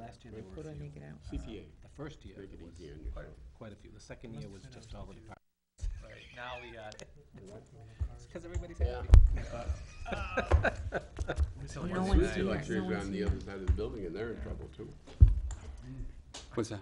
last year there were a few. CPA. The first year Make it there was easy on yourself. quite a few. The second year was just all the departments. Right, now we got it. It's because everybody's happy. No one's The here. lecturers No on one's the here. other side of the building, and they're in trouble too. What's that?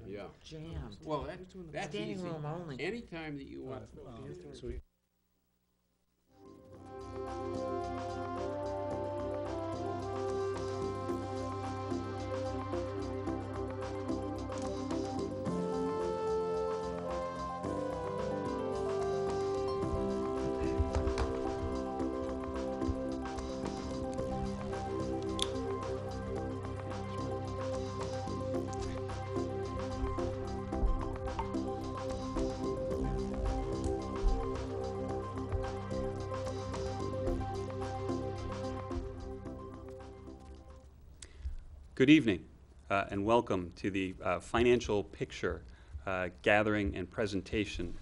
Yeah. Jammed. Well, that's Standing easy. room only. Anytime that you want. Good evening, and welcome to the financial picture gathering and presentation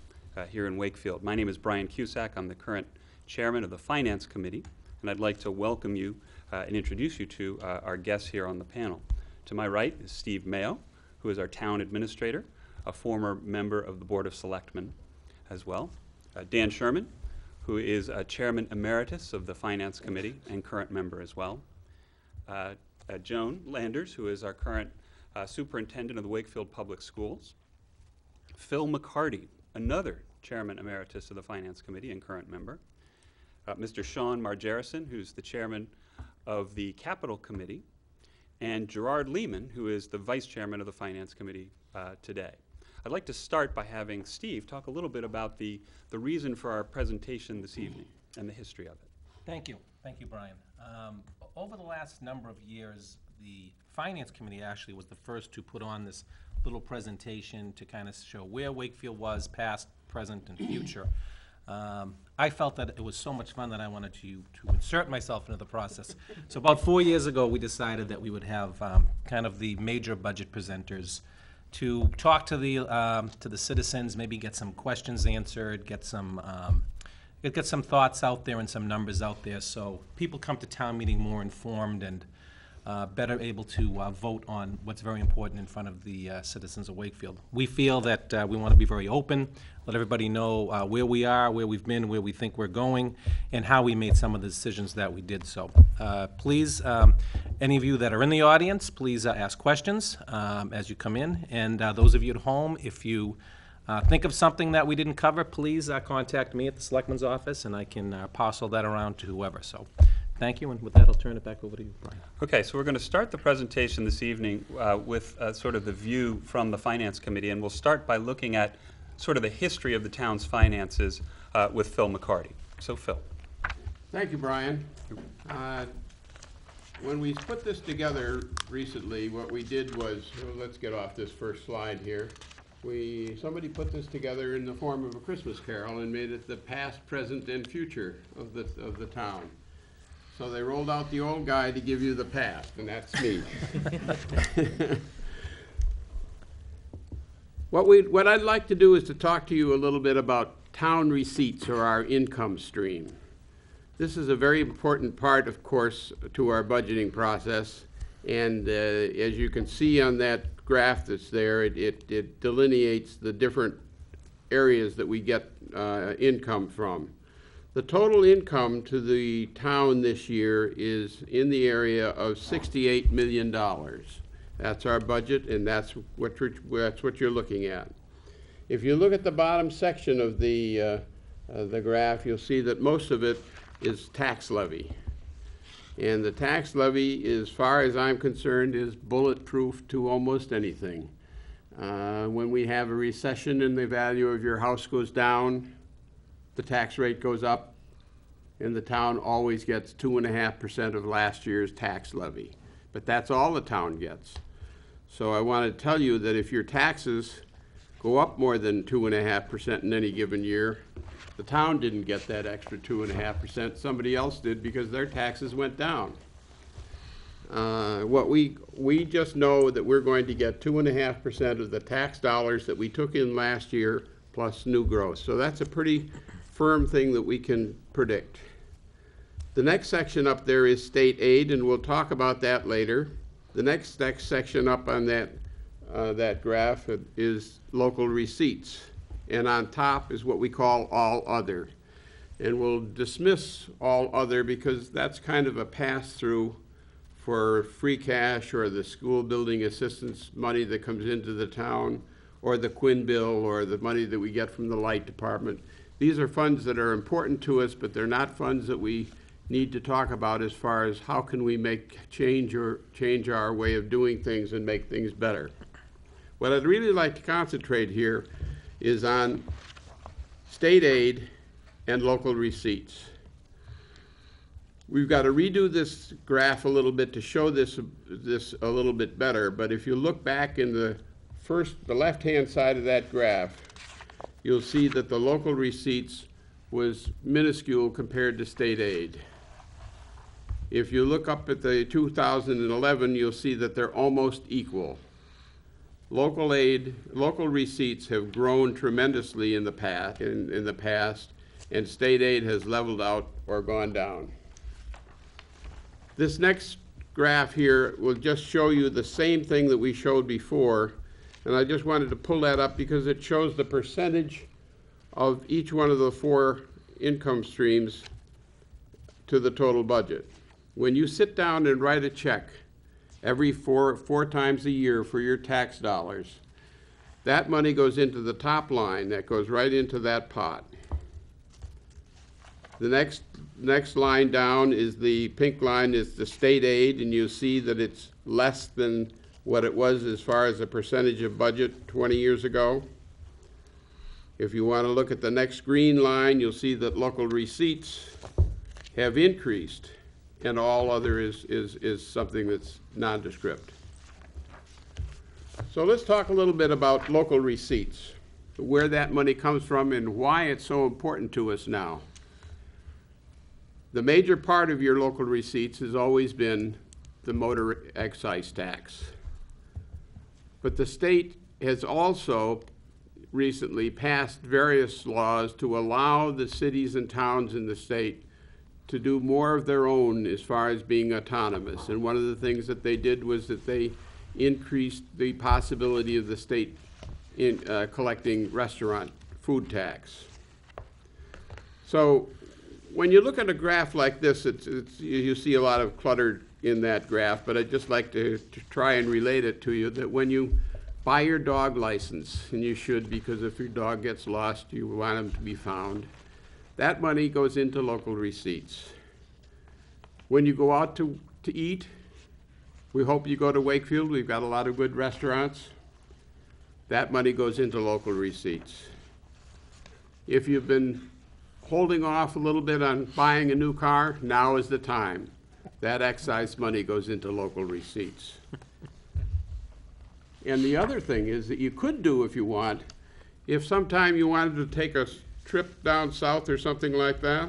here in Wakefield. My name is Brian Cusack. I'm the current chairman of the Finance Committee, and I'd like to welcome you and introduce you to our guests here on the panel. To my right is Steve Mayo, who is our town administrator, a former member of the Board of Selectmen as well. Dan Sherman, who is chairman emeritus of the Finance Committee and current member as well. Joan Landers, who is our current superintendent of the Wakefield Public Schools. Phil McCarty, another chairman emeritus of the Finance Committee and current member. Mr. Sean Margerison, who's the chairman of the Capital Committee. And Gerard Lehman, who is the vice chairman of the Finance Committee today. I'd like to start by having Steve talk a little bit about the reason for our presentation this evening and the history of it. Thank you, Brian. Over the last number of years, the Finance Committee actually was the first to put on this little presentation to kind of show where Wakefield was, past, present, and future. I felt that it was so much fun that I wanted to insert myself into the process. So about 4 years ago, we decided that we would have kind of the major budget presenters to talk to the citizens, maybe get some questions answered, get some thoughts out there and some numbers out there, so people come to town meeting more informed and better able to vote on what's very important in front of the citizens of Wakefield. We feel that we want to be very open, let everybody know where we are, where we've been, where we think we're going, and how we made some of the decisions that we did. So please, any of you that are in the audience, please ask questions as you come in. And those of you at home, if you think of something that we didn't cover, please contact me at the Selectman's office, and I can parcel that around to whoever. So thank you, and with that, I'll turn it back over to you, Brian. Okay, so we're going to start the presentation this evening with sort of the view from the Finance Committee, and we'll start by looking at sort of the history of the town's finances with Phil McCarty. So, Phil. Thank you, Brian. When we put this together recently, what we did was, well, let's get off this first slide here. Somebody put this together in the form of a Christmas carol and made it the past, present, and future of the town. So they rolled out the old guy to give you the past, and that's me. What I'd like to do is to talk to you a little bit about town receipts, or our income stream. This is a very important part, of course, to our budgeting process. And as you can see on that graph that's there, it delineates the different areas that we get income from. The total income to the town this year is in the area of $68 million. That's our budget, and that's what you're looking at. If you look at the bottom section of the graph, you'll see that most of it is tax levy. And the tax levy, as far as I'm concerned, is bulletproof to almost anything. When we have a recession and the value of your house goes down, the tax rate goes up, and the town always gets 2.5% of last year's tax levy. But that's all the town gets. So I want to tell you that if your taxes go up more than 2.5% in any given year, the town didn't get that extra 2.5%. Somebody else did because their taxes went down. We just know that we're going to get 2.5% of the tax dollars that we took in last year plus new growth. So that's a pretty firm thing that we can predict. The next section up there is state aid, and we'll talk about that later. The next section up on that graph is local receipts. And on top is what we call all other. And we'll dismiss all other because that's kind of a pass-through for free cash or the school building assistance money that comes into the town, or the Quinn bill, or the money that we get from the light department. These are funds that are important to us, but they're not funds that we need to talk about as far as how can we change our way of doing things and make things better. What I'd really like to concentrate here is on state aid and local receipts. We've got to redo this graph a little bit to show this a little bit better, but if you look back in the left-hand side of that graph, you'll see that the local receipts was minuscule compared to state aid. If you look up at the 2011, you'll see that they're almost equal. Local receipts have grown tremendously in the past, and state aid has leveled out or gone down. This next graph here will just show you the same thing that we showed before, and I just wanted to pull that up because it shows the percentage of each one of the 4 income streams to the total budget. When you sit down and write a check every four times a year for your tax dollars, that money goes into the top line. That goes right into that pot. The next line down is the pink line, is the state aid, and you see that it's less than what it was as far as a percentage of budget 20 years ago. If you want to look at the next green line, you'll see that local receipts have increased, and all other is something that's nondescript. So let's talk a little bit about local receipts, where that money comes from and why it's so important to us now. The major part of your local receipts has always been the motor excise tax. But the state has also recently passed various laws to allow the cities and towns in the state to do more of their own as far as being autonomous. And one of the things that they did was that they increased the possibility of the state in collecting restaurant food tax. So when you look at a graph like this, you see a lot of clutter in that graph, but I'd just like to try and relate it to you that when you buy your dog license, and you should, because if your dog gets lost, you want him to be found, that money goes into local receipts. When you go out to eat, we hope you go to Wakefield. We've got a lot of good restaurants. That money goes into local receipts. If you've been holding off a little bit on buying a new car, now is the time. That excise money goes into local receipts. And the other thing is that you could do, if you want, if sometime you wanted to take a trip down south or something like that,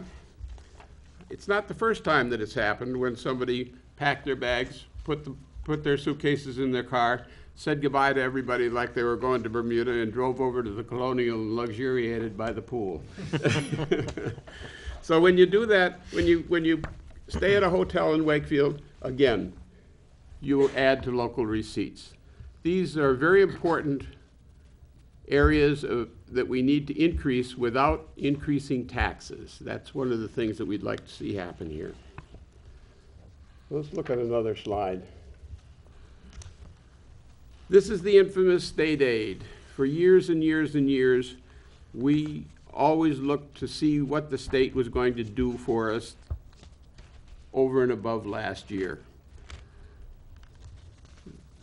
it's not the first time that it's happened when somebody packed their bags, put their suitcases in their car, said goodbye to everybody like they were going to Bermuda, and drove over to the Colonial and luxuriated by the pool. So when you do that, when you stay at a hotel in Wakefield, again, you will add to local receipts. These are very important areas that we need to increase without increasing taxes. That's one of the things that we'd like to see happen here. Let's look at another slide. This is the infamous state aid. For years and years and years, we always looked to see what the state was going to do for us over and above last year.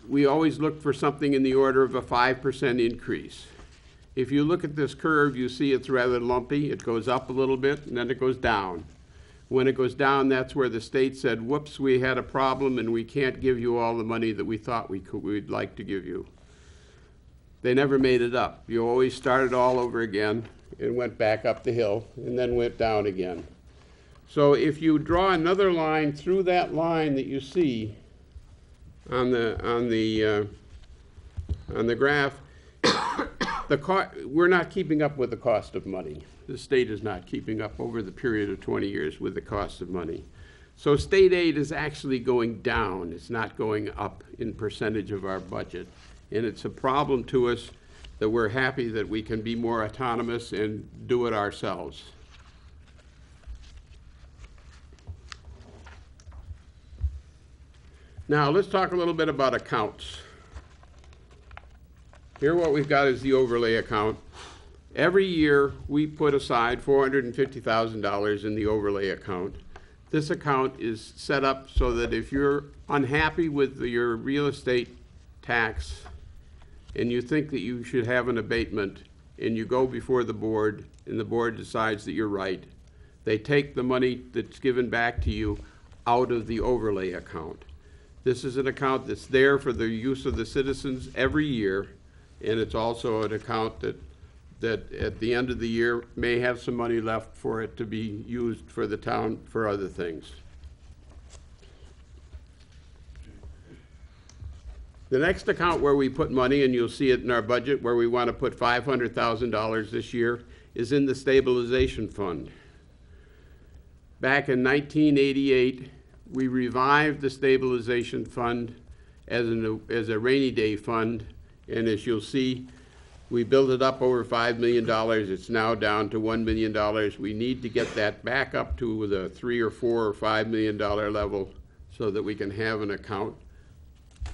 we always look for something in the order of a 5% increase. If you look at this curve, you see it's rather lumpy. It goes up a little bit, and then it goes down. When it goes down, that's where the state said, whoops, we had a problem, and we can't give you all the money that we thought we'd like to give you. They never made it up. You always started all over again and went back up the hill, and then went down again. So if you draw another line through that line that you see on the graph, we're not keeping up with the cost of money. The state is not keeping up over the period of 20 years with the cost of money. So state aid is actually going down. It's not going up in percentage of our budget. And it's a problem to us that we're happy that we can be more autonomous and do it ourselves. Now let's talk a little bit about accounts. Here what we've got is the overlay account. Every year we put aside $450,000 in the overlay account. This account is set up so that if you're unhappy with your real estate tax and you think that you should have an abatement and you go before the board and the board decides that you're right, they take the money that's given back to you out of the overlay account. This is an account that's there for the use of the citizens every year, and it's also an account that at the end of the year may have some money left for it to be used for the town for other things. The next account where we put money, and you'll see it in our budget, where we want to put $500,000 this year, is in the stabilization fund. Back in 1988, we revived the stabilization fund as a rainy day fund, and as you'll see, we built it up over $5 million. It's now down to $1 million. We need to get that back up to the $3 or $4 or $5 million level so that we can have an account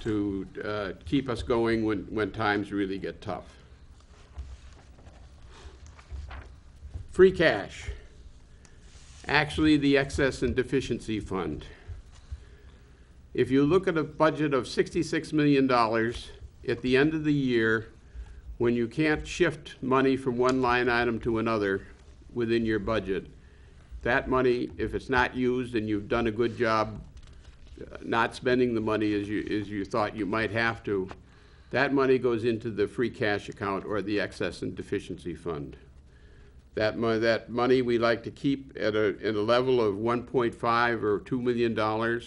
to keep us going when times really get tough. Free cash. Actually, the excess and deficiency fund. If you look at a budget of $66 million, at the end of the year, when you can't shift money from one line item to another within your budget, that money, if it's not used and you've done a good job not spending the money as you thought you might have to, that money goes into the free cash account or the excess and deficiency fund. That money we like to keep at a level of $1.5 or $2 million.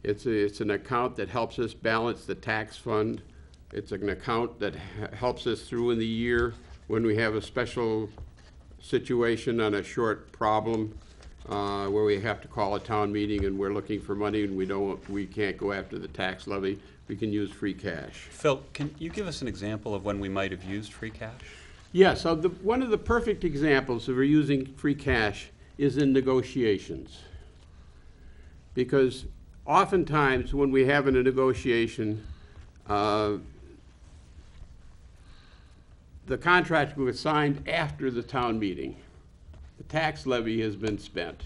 It's an account that helps us balance the tax fund. It's an account that helps us through in the year when we have a special situation on a short problem where we have to call a town meeting and we're looking for money and we can't go after the tax levy. We can use free cash. Phil, can you give us an example of when we might have used free cash? Yes, so one of the perfect examples of using free cash is in negotiations. Because oftentimes when we have a negotiation, the contract was signed after the town meeting. The tax levy has been spent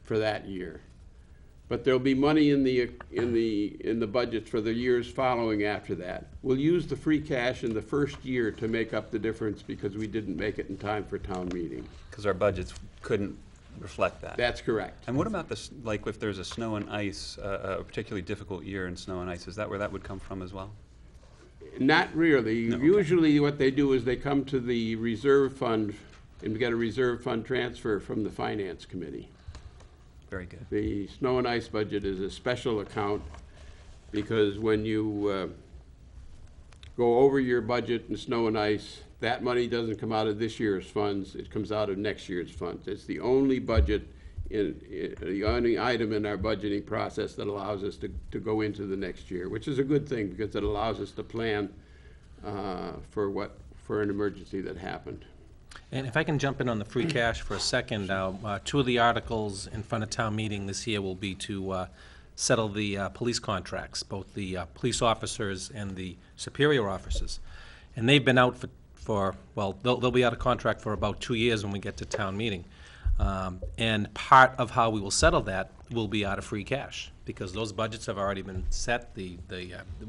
for that year. But there'll be money in the budget for the years following after that. We'll use the free cash in the first year to make up the difference because we didn't make it in time for town meeting. Because our budgets couldn't reflect that. That's correct. And what about this, like if there's a snow and ice, a particularly difficult year in snow and ice, is that where that would come from as well? Not really. No, okay. Usually what they do is they come to the reserve fund and get a reserve fund transfer from the finance committee. Very good. The snow and ice budget is a special account because when you go over your budget in snow and ice, that money doesn't come out of this year's funds, it comes out of next year's funds. It's the only budget, the only item in our budgeting process that allows us to go into the next year, which is a good thing because it allows us to plan for an emergency that happened. And if I can jump in on the free cash for a second, two of the articles in front of town meeting this year will be to settle the police contracts, both the police officers and the superior officers. And they've been out well, they'll be out of contract for about 2 years when we get to town meeting. And part of how we will settle that will be out of free cash. because those budgets have already been set, the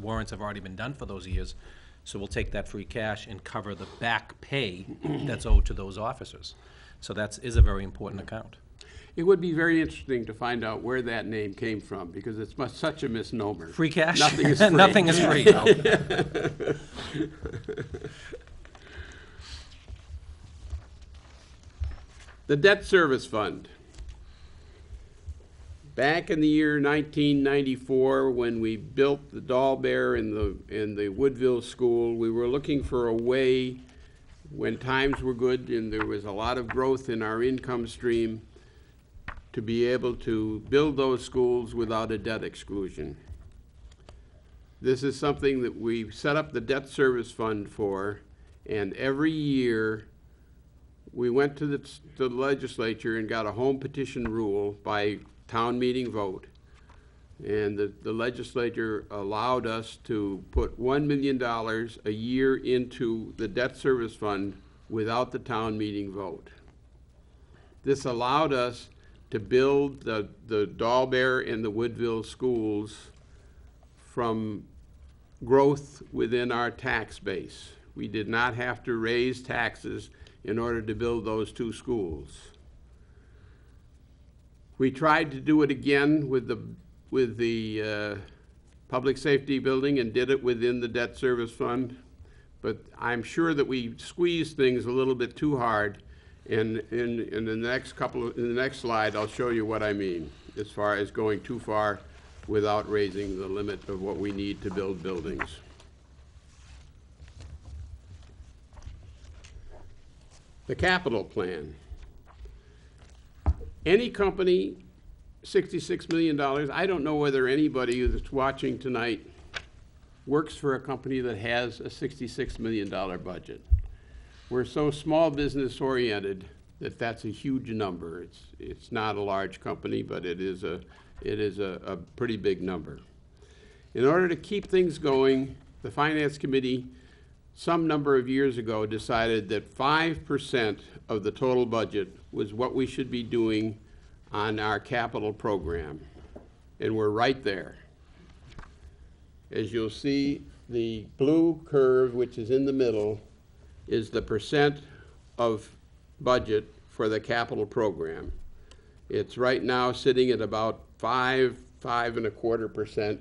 warrants have already been done for those years. So we'll take that free cash and cover the back pay that's owed to those officers. So is a very important account. It would be very interesting to find out where that name came from, because it's such a misnomer. Free cash? Nothing is free. Nothing is free, no. The debt service fund. Back in the year 1994, when we built the Doll Bear in the Woodville School, we were looking for a way, when times were good and there was a lot of growth in our income stream, to be able to build those schools without a debt exclusion. This is something that we set up the debt service fund for, and every year we went to the legislature and got a home petition rule by town meeting vote. And the legislature allowed us to put $1 million a year into the debt service fund without the town meeting vote. This allowed us to build the Doll Bear and the Woodville schools from growth within our tax base. We did not have to raise taxes in order to build those two schools. We tried to do it again with the public safety building and did it within the debt service fund, but I'm sure that we squeezed things a little bit too hard. And in the next slide, I'll show you what I mean as far as going too far without raising the limit of what we need to build buildings. The capital plan. Any company, $66 million, I don't know whether anybody that's watching tonight works for a company that has a $66 million budget. We're so small business oriented that that's a huge number. It's not a large company, but it is a pretty big number. In order to keep things going, the Finance Committee some number of years ago decided that 5% of the total budget was what we should be doing on our capital program. And we're right there. As you'll see, the blue curve, which is in the middle, is the percent of budget for the capital program. It's right now sitting at about 5.25%.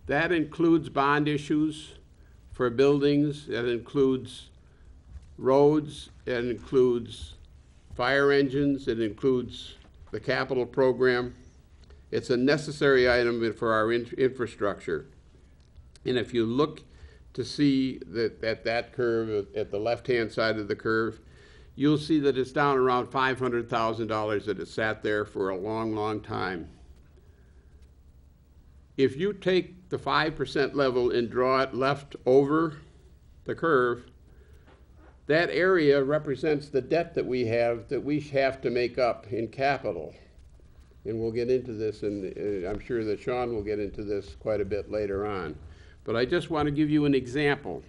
That includes bond issues for buildings, that includes roads, it includes fire engines, it includes the capital program. It's a necessary item for our infrastructure. And if you look to see that curve at the left-hand side of the curve, you'll see that it's down around $500,000 that it sat there for a long, long time. If you take the 5% level and draw it left over the curve, that area represents the debt that we have to make up in capital. And we'll get into this, and I'm sure that Sean will get into this quite a bit later on. But I just want to give you an example.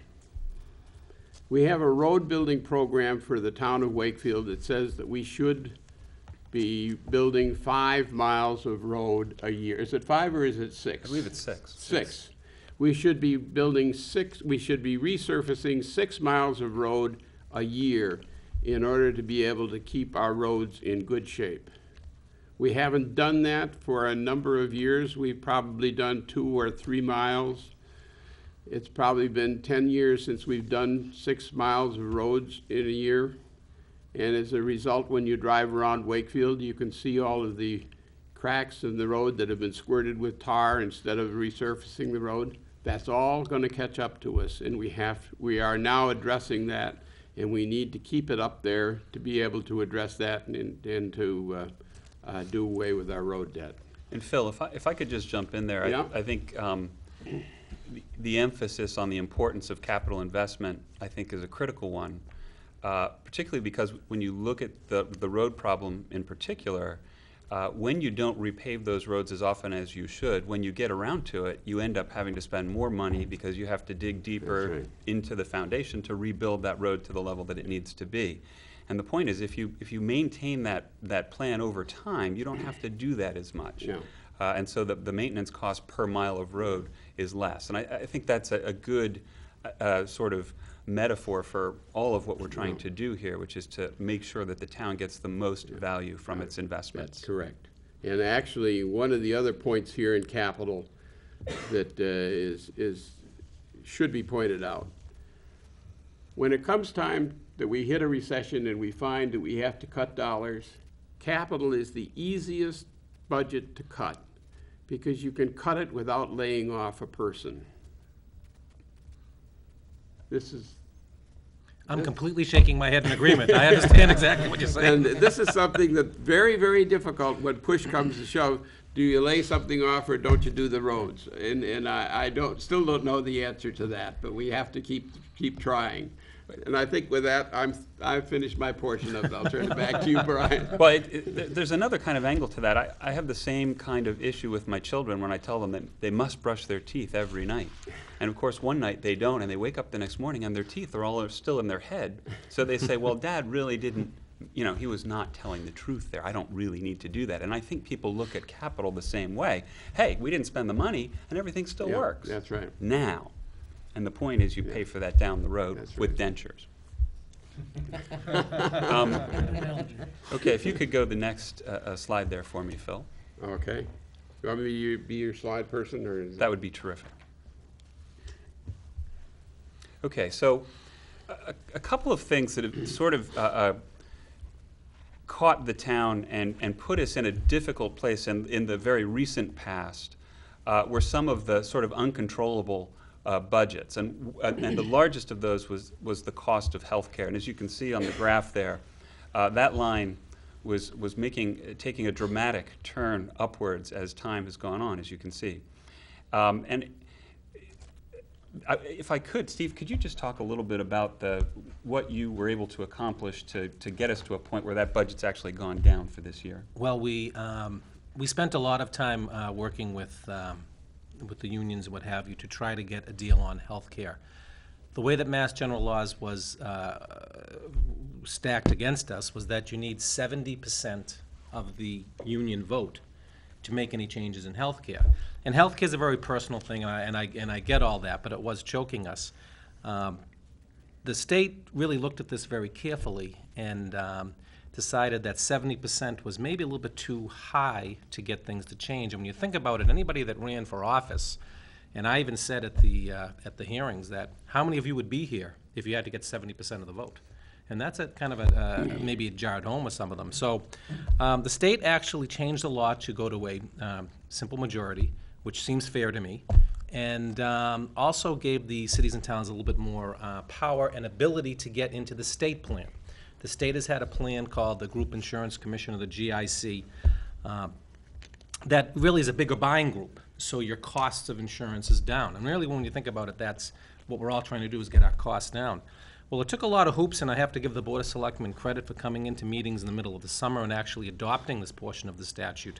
We have a road building program for the town of Wakefield that says that we should be building 5 miles of road a year. Is it 5 or is it 6? I believe it's 6. 6. We should be building 6, we should be resurfacing 6 miles of road a year in order to be able to keep our roads in good shape. We haven't done that for a number of years. We've probably done 2 or 3 miles. It's probably been 10 years since we've done 6 miles of roads in a year. And as a result, when you drive around Wakefield, you can see all of the cracks in the road that have been squirted with tar instead of resurfacing the road. That's all going to catch up to us, and we are now addressing that, and we need to keep it up there to be able to address that and to do away with our road debt. And Phil, if I could just jump in there, Yeah. I think the emphasis on the importance of capital investment, I think, is a critical one, particularly because when you look at the road problem in particular, when you don't repave those roads as often as you should, when you get around to it, you end up having to spend more money because you have to dig deeper That's right. into the foundation to rebuild that road to the level that it needs to be. And the point is, if you maintain that plan over time, you don't have to do that as much. Yeah. and so the maintenance cost per mile of road is less. And I think that's a good sort of metaphor for all of what we're trying to do here, which is to make sure that the town gets the most value from its investments. That's correct. And actually, one of the other points here in capital that should be pointed out, when it comes time that we hit a recession and we find that we have to cut dollars, capital is the easiest budget to cut because you can cut it without laying off a person. This is I'm completely shaking my head in agreement. I understand exactly what you're saying. And this is something that's very, very difficult when push comes to shove. Do you lay something off or don't you do the roads? And I still don't know the answer to that, but we have to keep trying. And I think with that, I've finished my portion of it. I'll turn it back to you, Brian. Well, there's another kind of angle to that. I have the same kind of issue with my children when I tell them that they must brush their teeth every night. And of course, one night they don't, and they wake up the next morning and their teeth are all still in their head. So they say, well, Dad really didn't, he was not telling the truth there. I don't really need to do that. And I think people look at capital the same way. Hey, we didn't spend the money, and everything still Yeah, works. that's right. Now. And the point is you pay for that down the road That's with right. dentures. Okay, if you could go the next slide there for me, Phil. Okay. You want me to be your slide person, or is That would be terrific. Okay, so a couple of things that have sort of caught the town and put us in a difficult place in the very recent past were some of the sort of uncontrollable budgets, and the largest of those was the cost of health care. And as you can see on the graph there, that line was taking a dramatic turn upwards as time has gone on, as you can see. If I could, Steve, could you just talk a little bit about what you were able to accomplish to get us to a point where that budget's actually gone down for this year? Well, we spent a lot of time working with the unions and what have you to try to get a deal on health care. The way that Mass General Laws was stacked against us was that you need 70% of the union vote to make any changes in health care. And health care is a very personal thing, and I get all that, but it was choking us. The state really looked at this very carefully and decided that 70% was maybe a little bit too high to get things to change. And when you think about it, anybody that ran for office, and I even said at the hearings that how many of you would be here if you had to get 70% of the vote? And that's a kind of maybe it jarred home with some of them. So the state actually changed the law to go to a simple majority, which seems fair to me, and also gave the cities and towns a little bit more power and ability to get into the state plan. The state has had a plan called the Group Insurance Commission, or the GIC, that really is a bigger buying group, so your costs of insurance is down. And really, when you think about it, that's what we're all trying to do, is get our costs down. Well, it took a lot of hoops, and I have to give the Board of Selectmen credit for coming into meetings in the middle of the summer and actually adopting this portion of the statute,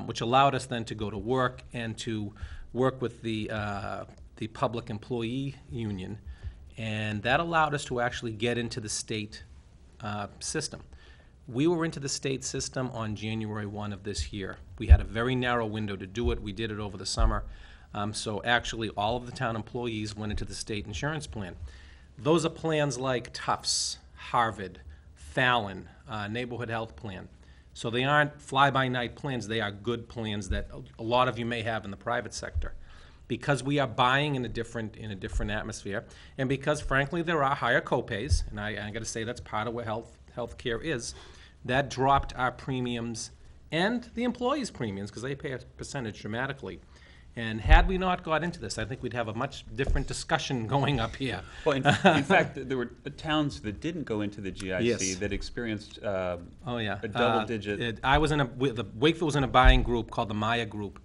which allowed us then to go to work and to work with the public employee union, and that allowed us to actually get into the state system. We were into the state system on January 1 of this year. We had a very narrow window to do it. We did it over the summer. So actually, all of the town employees went into the state insurance plan. Those are plans like Tufts, Harvard, Fallon, Neighborhood Health Plan. So they aren't fly-by-night plans. They are good plans that a lot of you may have in the private sector. Because we are buying in a different atmosphere, and because, frankly, there are higher copays, and I got to say that's part of what health care is, that dropped our premiums and the employees' premiums, because they pay a percentage dramatically. And had we not got into this, I think we'd have a much different discussion going up here. Well, in fact, there were towns that didn't go into the GIC Yes. that experienced Oh, yeah. a double-digit. Wakefield was in a buying group called the Maya Group,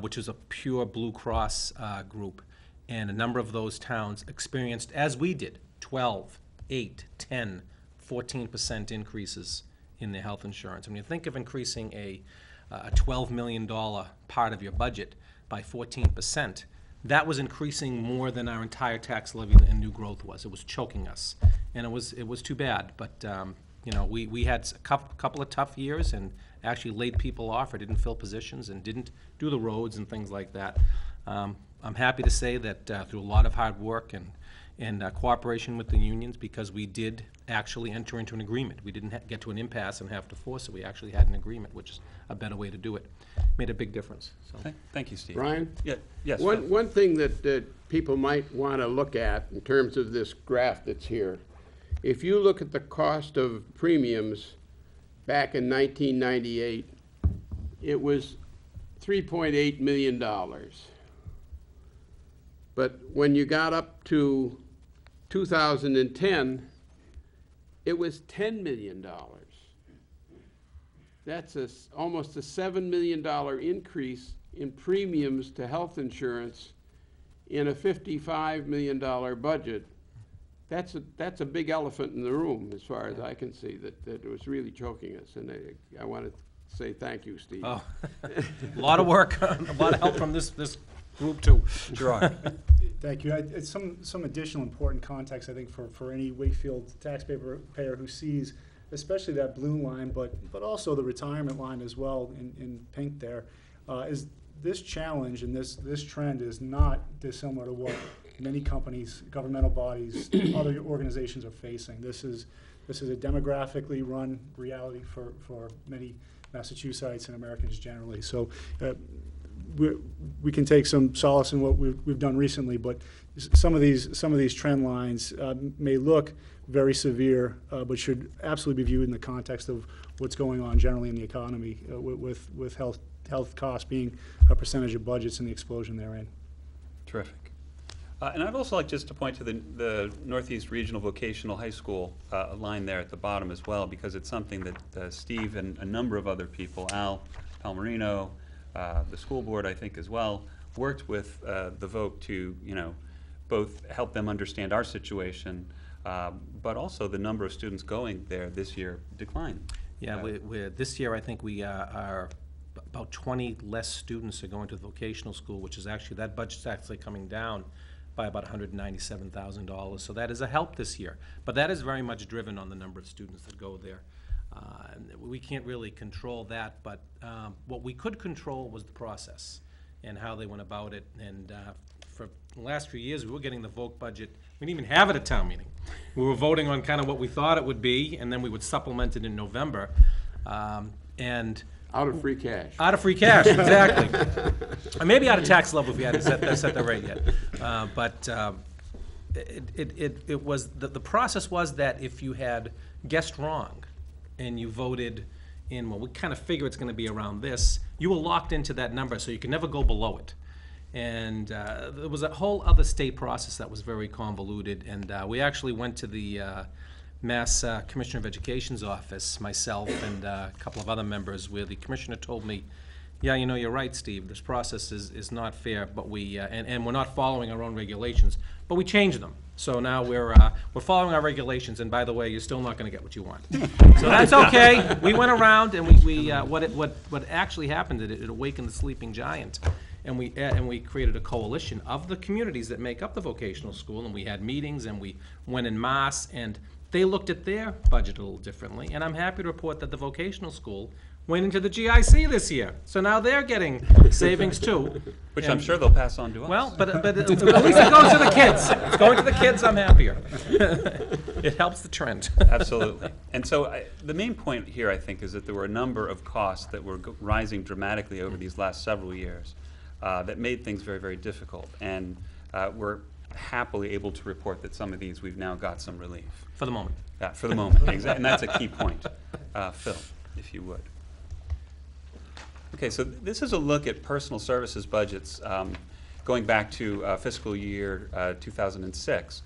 which was a pure Blue Cross group. And a number of those towns experienced, as we did, 12, 8, 10, 14% increases in their health insurance. When you think of increasing a $12 million part of your budget by 14%, that was increasing more than our entire tax levy and new growth was. It was choking us, and it was too bad. But You know, we had a couple of tough years and actually laid people off or didn't fill positions and didn't do the roads and things like that. I'm happy to say that through a lot of hard work and cooperation with the unions, because we did actually enter into an agreement. We didn't get to an impasse and have to force it. We actually had an agreement, which is a better way to do it. Made a big difference. So. Thank you, Steve. Brian? Yeah, yes. Phil. One thing that people might want to look at in terms of this graph that's here, if you look at the cost of premiums back in 1998, it was $3.8 million. But when you got up to 2010, it was $10 million. That's almost a $7 million increase in premiums to health insurance in a $55 million budget. That's a big elephant in the room, as far as I can see, that was really choking us. And I want to say thank you, Steve. Oh, a lot of work, a lot of help from this group too. Gerard. Thank you. It's some additional important context, I think, for any Wakefield taxpayer who sees, especially that blue line, but also the retirement line as well in pink there, is this challenge and this trend is not dissimilar to what many companies, governmental bodies, other organizations are facing. This is a demographically run reality for many Massachusetts and Americans generally. So we can take some solace in what we've done recently, but some of these trend lines may look very severe, but should absolutely be viewed in the context of what's going on generally in the economy, with health costs being a percentage of budgets and the explosion therein. Terrific. And I'd also like just to point to the Northeast Regional Vocational High School line there at the bottom as well, because it's something that Steve and a number of other people, Al Palmerino, the school board, I think, as well, worked with the VOC to, both help them understand our situation, but also the number of students going there this year declined. Yeah, this year I think we are about 20 less students are going to the vocational school, which is actually, that budget's actually coming down by about $197,000. So that is a help this year. But that is very much driven on the number of students that go there. We can't really control that, but what we could control was the process and how they went about it. And for the last few years, we were getting the VOC budget. We didn't even have it at town meeting. We were voting on kind of what we thought it would be, and then we would supplement it in November. And Out of free cash. out of free cash, exactly. Or maybe out of tax level if you hadn't set the rate yet. But it was, the process was that if you had guessed wrong and you voted in, well, we kind of figure it's going to be around this, you were locked into that number, so you could never go below it. And there was a whole other state process that was very convoluted, and we actually went to the Mass Commissioner of Education's office, myself and a couple of other members, where the commissioner told me, yeah, you're right, Steve, this process is not fair, but and we're not following our own regulations, but we changed them. So now we're following our regulations, and by the way, you're still not going to get what you want. So that's okay. We went around, and what actually happened, it awakened the sleeping giant. And we created a coalition of the communities that make up the vocational school, and we had meetings, and we went en masse, and they looked at their budget a little differently. And I'm happy to report that the vocational school went into the GIC this year. So now they're getting savings too. Which I'm sure they'll pass on to us. Well, but at least it goes to the kids. It's going to the kids, I'm happier. It helps the trend. Absolutely. And so the main point here, I think, is that there were a number of costs that were rising dramatically over these last several years that made things very, very difficult. And we're happily able to report that some of these we've now got some relief. For the moment. Yeah, for the moment, exactly. And that's a key point. Phil, if you would. Okay, so this is a look at personal services budgets going back to fiscal year 2006.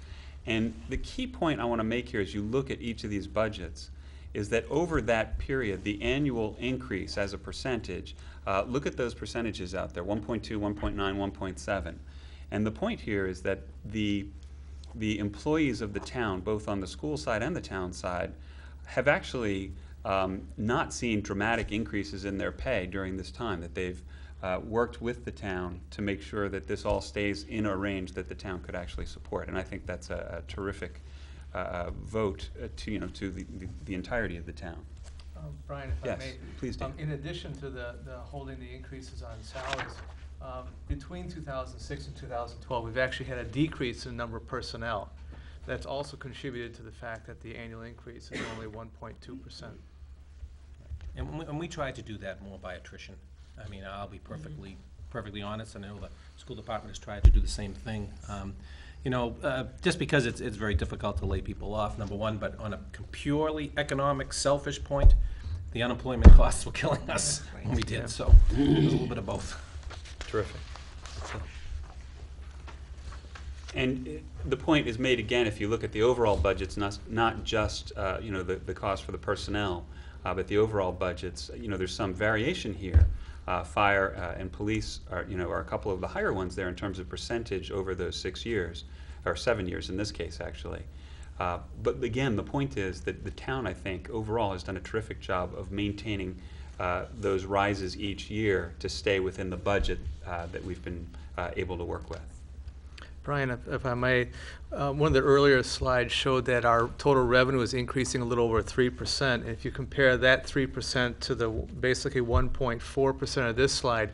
And the key point I want to make here as you look at each of these budgets is that over that period, the annual increase as a percentage, look at those percentages out there, 1.2, 1.9, 1.7. And the point here is that the employees of the town, both on the school side and the town side, have actually not seen dramatic increases in their pay during this time, that they've worked with the town to make sure that this all stays in a range that the town could actually support. And I think that's a terrific vote to the entirety of the town. Brian, if I Yes, may. please, Dan. In addition to the holding the increases on salaries, between 2006 and 2012, we've actually had a decrease in the number of personnel. That's also contributed to the fact that the annual increase is only 1.2%. And we try to do that more by attrition. I mean, I'll be perfectly honest, and I know the school department has tried to do the same thing. Just because it's very difficult to lay people off, number one, but on a purely economic, selfish point, the unemployment costs were killing us when we did, so a little bit of both. Terrific. And the point is made again, if you look at the overall budgets, not just the cost for the personnel, but the overall budgets. There's some variation here. Fire and police are a couple of the higher ones there in terms of percentage over those 6 years, or 7 years in this case, actually. But again, the point is that the town, I think, overall has done a terrific job of maintaining those rises each year to stay within the budget that we've been able to work with. Brian, if I may, one of the earlier slides showed that our total revenue is increasing a little over 3%. If you compare that 3% to the basically 1.4% of this slide,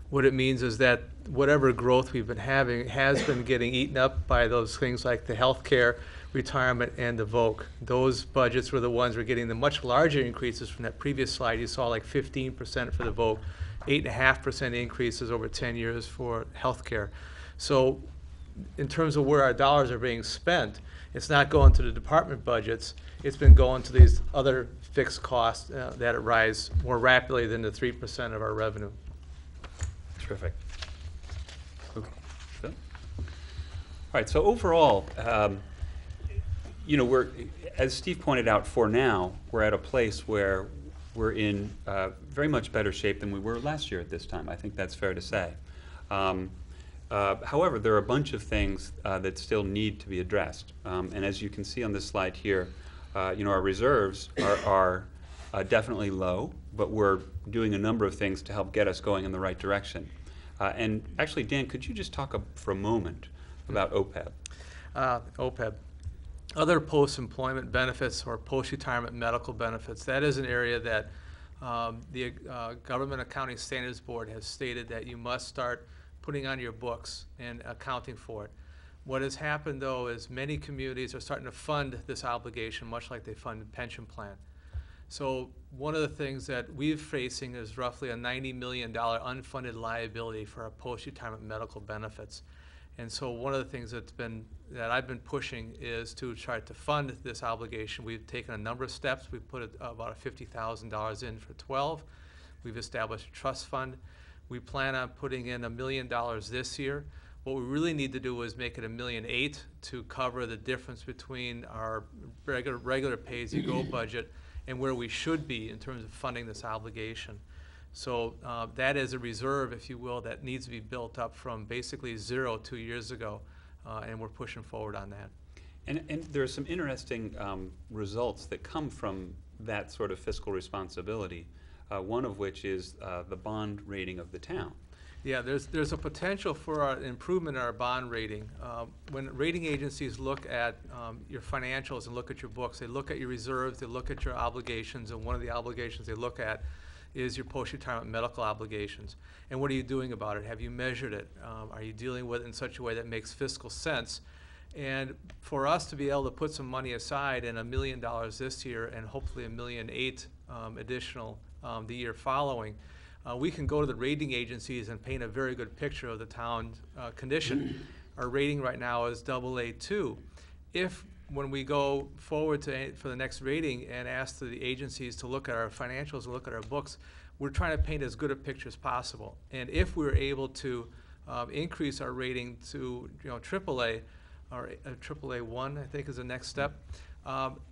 what it means is that whatever growth we've been having has been getting eaten up by those things like the healthcare, retirement, and the VOC. Those budgets were the ones we're getting the much larger increases from that previous slide. You saw like 15% for the VOC, 8.5% increases over 10 years for healthcare. So in terms of where our dollars are being spent, it's not going to the department budgets. It's been going to these other fixed costs that rise more rapidly than the 3% of our revenue. Terrific. Okay. Phil? All right. So overall, we're, as Steve pointed out, for now, we're at a place where we're in very much better shape than we were last year at this time. I think that's fair to say. However, there are a bunch of things that still need to be addressed. And as you can see on this slide here, our reserves are definitely low, but we're doing a number of things to help get us going in the right direction. And actually, Dan, could you just talk for a moment about OPEB? OPEB. Other post-employment benefits or post-retirement medical benefits, that is an area that the Government Accounting Standards Board has stated that you must start putting on your books and accounting for it. What has happened, though, is many communities are starting to fund this obligation, much like they fund a pension plan. So one of the things that we're facing is roughly a $90 million unfunded liability for our post-retirement medical benefits. And so one of the things that I've been pushing is to try to fund this obligation. We've taken a number of steps. We've put about $50,000 in for 12. We've established a trust fund. We plan on putting in $1 million this year. What we really need to do is make it $1.8 million to cover the difference between our regular pay-as-you-go budget and where we should be in terms of funding this obligation. So that is a reserve, if you will, that needs to be built up from basically 0 2 years ago, and we're pushing forward on that. And there are some interesting results that come from that sort of fiscal responsibility, one of which is the bond rating of the town. Yeah, there's a potential for an improvement in our bond rating. When rating agencies look at your financials and look at your books, they look at your reserves, they look at your obligations, and one of the obligations they look at is your post-retirement medical obligations. And what are you doing about it? Have you measured it? Are you dealing with it in such a way that makes fiscal sense? And for us to be able to put some money aside and $1 million this year and hopefully $1.8 million additional the year following, we can go to the rating agencies and paint a very good picture of the town's condition. Our rating right now is AA2. If when we go forward for the next rating and ask the agencies to look at our financials and look at our books, we're trying to paint as good a picture as possible. And if we're able to increase our rating to AAA, or AAA1, I think is the next step,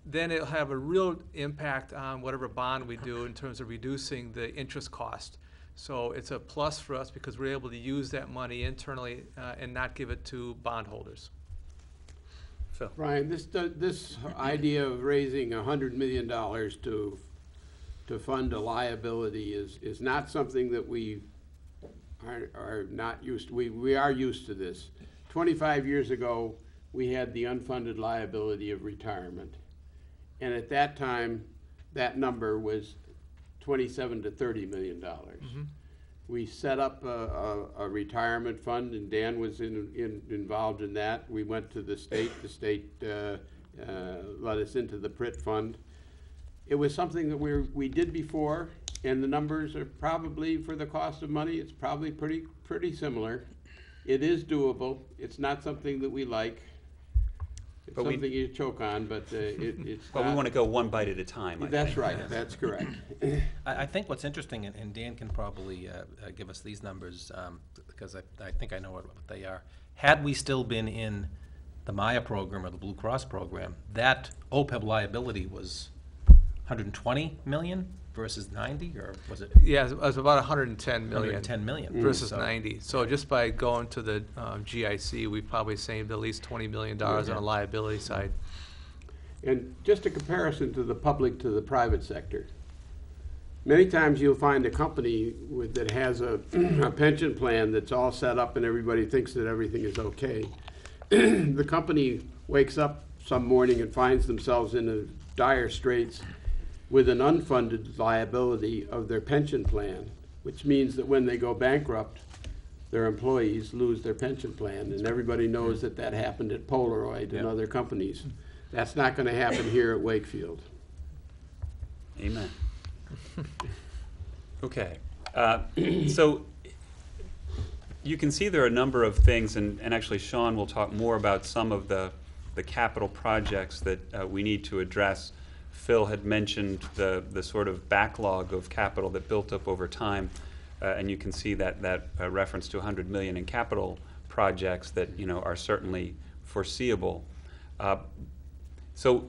then it'll have a real impact on whatever bond we do in terms of reducing the interest cost. So it's a plus for us because we're able to use that money internally and not give it to bondholders. Phil? Brian, this idea of raising $100 million to fund a liability is not something that we are not used to. We are used to this. 25 years ago, we had the unfunded liability of retirement. And at that time, that number was 27 to $30 million. We set up a retirement fund, and Dan was involved in that. We went to the state. The state let us into the PRIT fund. It was something that we did before, and the numbers are probably, for the cost of money, it's probably pretty similar. It is doable. It's not something that we like. It's But something you choke on, but it's But we not- want to go one bite at a time, I That's think. right, that's correct. I think what's interesting, and Dan can probably give us these numbers, because I think I know what they are. Had we still been in the Maya program or the Blue Cross program, that OPEB liability was 120 million versus 90, or was it Yeah, it was about 110 million. 110 million? Versus So- 90. So just by going to the GIC, we probably saved at least $20 million on the liability side. And just a comparison to the public to the private sector. Many times you'll find a company that has a pension plan that's all set up and everybody thinks that everything is okay. The company wakes up some morning and finds themselves in a dire straits with an unfunded liability of their pension plan, which means that when they go bankrupt, their employees lose their pension plan, and everybody knows that that happened at Polaroid and other companies. That's not going to happen here at Wakefield. Amen. Okay. So you can see there are a number of things, and actually Sean will talk more about some of the capital projects that we need to address. Phil had mentioned the sort of backlog of capital that built up over time, and you can see that reference to 100 million in capital projects that are certainly foreseeable. So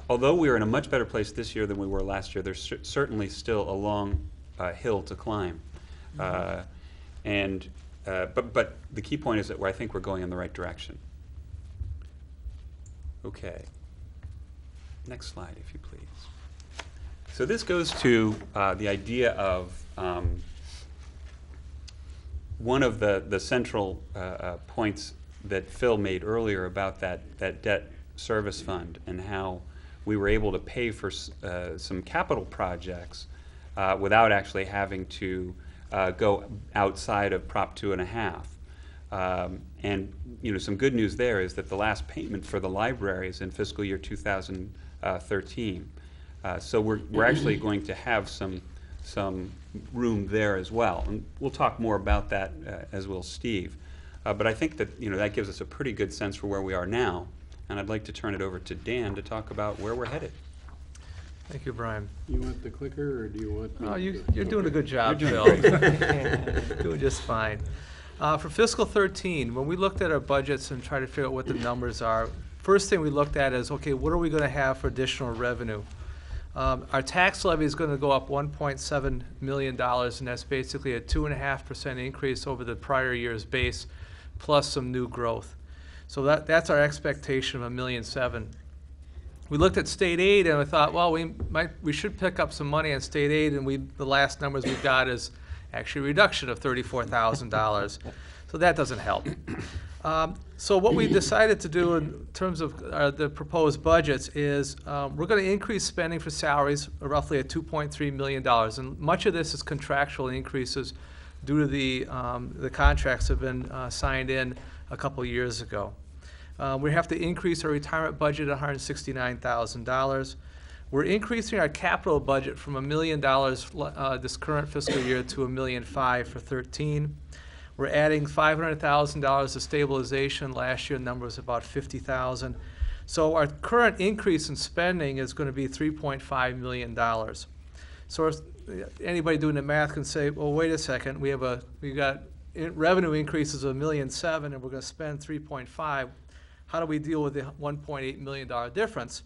although we are in a much better place this year than we were last year, there's certainly still a long hill to climb. But the key point is that I think we're going in the right direction. Okay. Next slide, if you please. So this goes to the idea of one of the central points that Phil made earlier about that debt service fund and how we were able to pay for some capital projects without actually having to go outside of Prop 2.5. And some good news there is that the last payment for the library is in fiscal year 2013. So we're actually going to have some room there as well. And we'll talk more about that as will Steve. But I think that that gives us a pretty good sense for where we are now. And I'd like to turn it over to Dan to talk about where we're headed. Thank you, Brian. You want the clicker, or do you want me? Oh, to- you're doing a good job, Phil. Doing just fine. For fiscal 13, when we looked at our budgets and tried to figure out what the numbers are, first thing we looked at is, okay, what are we going to have for additional revenue? Our tax levy is going to go up $1.7 million, and that's basically a 2.5% increase over the prior year's base, plus some new growth. So that's our expectation of $1.7 million. We looked at state aid and we thought, well, we should pick up some money on state aid, and the last numbers we've got is actually a reduction of $34,000. So that doesn't help. So what we decided to do in terms of the proposed budgets is we're going to increase spending for salaries roughly at $2.3 million, and much of this is contractual increases due to the contracts have been signed in a couple years ago. We have to increase our retirement budget $169,000. We're increasing our capital budget from $1 million this current fiscal year to $1.5 million for 13. We're adding $500,000 of stabilization. Last year, the number was about $50,000. So our current increase in spending is going to be $3.5 million. So anybody doing the math can say, well, wait a second, we got revenue increases of $1.7 million, and we're going to spend 3.5. How do we deal with the $1.8 million difference?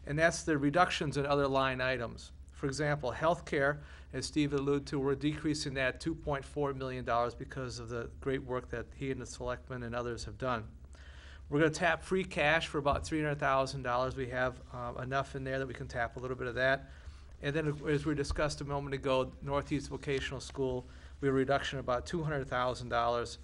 And that's the reductions in other line items. For example, healthcare, as Steve alluded to, we're decreasing that $2.4 million because of the great work that he and the selectmen and others have done. We're going to tap free cash for about $300,000. We have enough in there that we can tap a little bit of that. And then, as we discussed a moment ago, Northeast Vocational School, we have a reduction of about $200,000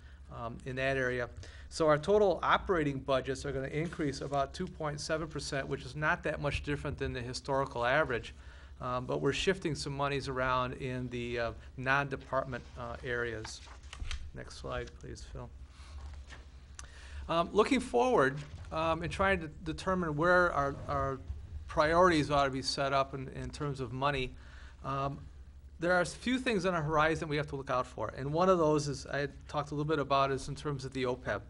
in that area. So our total operating budgets are going to increase about 2.7%, which is not that much different than the historical average. But we're shifting some monies around in the non-department areas. Next slide, please, Phil. Looking forward and trying to determine where our priorities ought to be set up in terms of money, there are a few things on our horizon we have to look out for. And one of those is, I talked a little bit about, is in terms of the OPEB,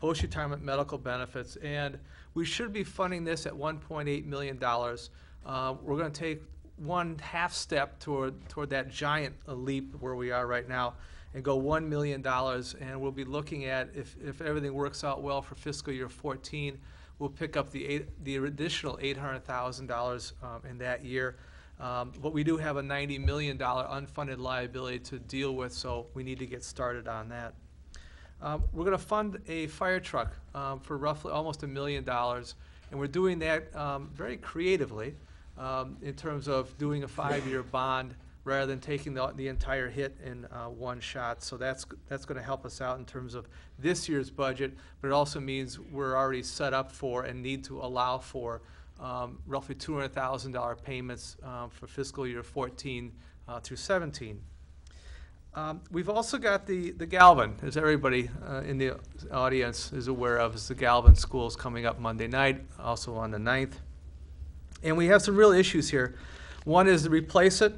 post-retirement medical benefits. And we should be funding this at $1.8 million. We're going to take one half step toward that giant leap where we are right now and go $1 million. And we'll be looking at, if everything works out well for fiscal year 14, we'll pick up the additional $800,000 in that year. But we do have a $90 million unfunded liability to deal with, so we need to get started on that. We're going to fund a fire truck for roughly almost $1 million, and we're doing that very creatively in terms of doing a 5-year bond rather than taking the entire hit in one shot. So that's going to help us out in terms of this year's budget, but it also means we're already set up for and need to allow for roughly $200,000 payments for fiscal year 14 through 17. We've also got the Galvin, as everybody in the audience is aware of, is the Galvin schools coming up Monday night, also on the 9th. And we have some real issues here. One is to replace it.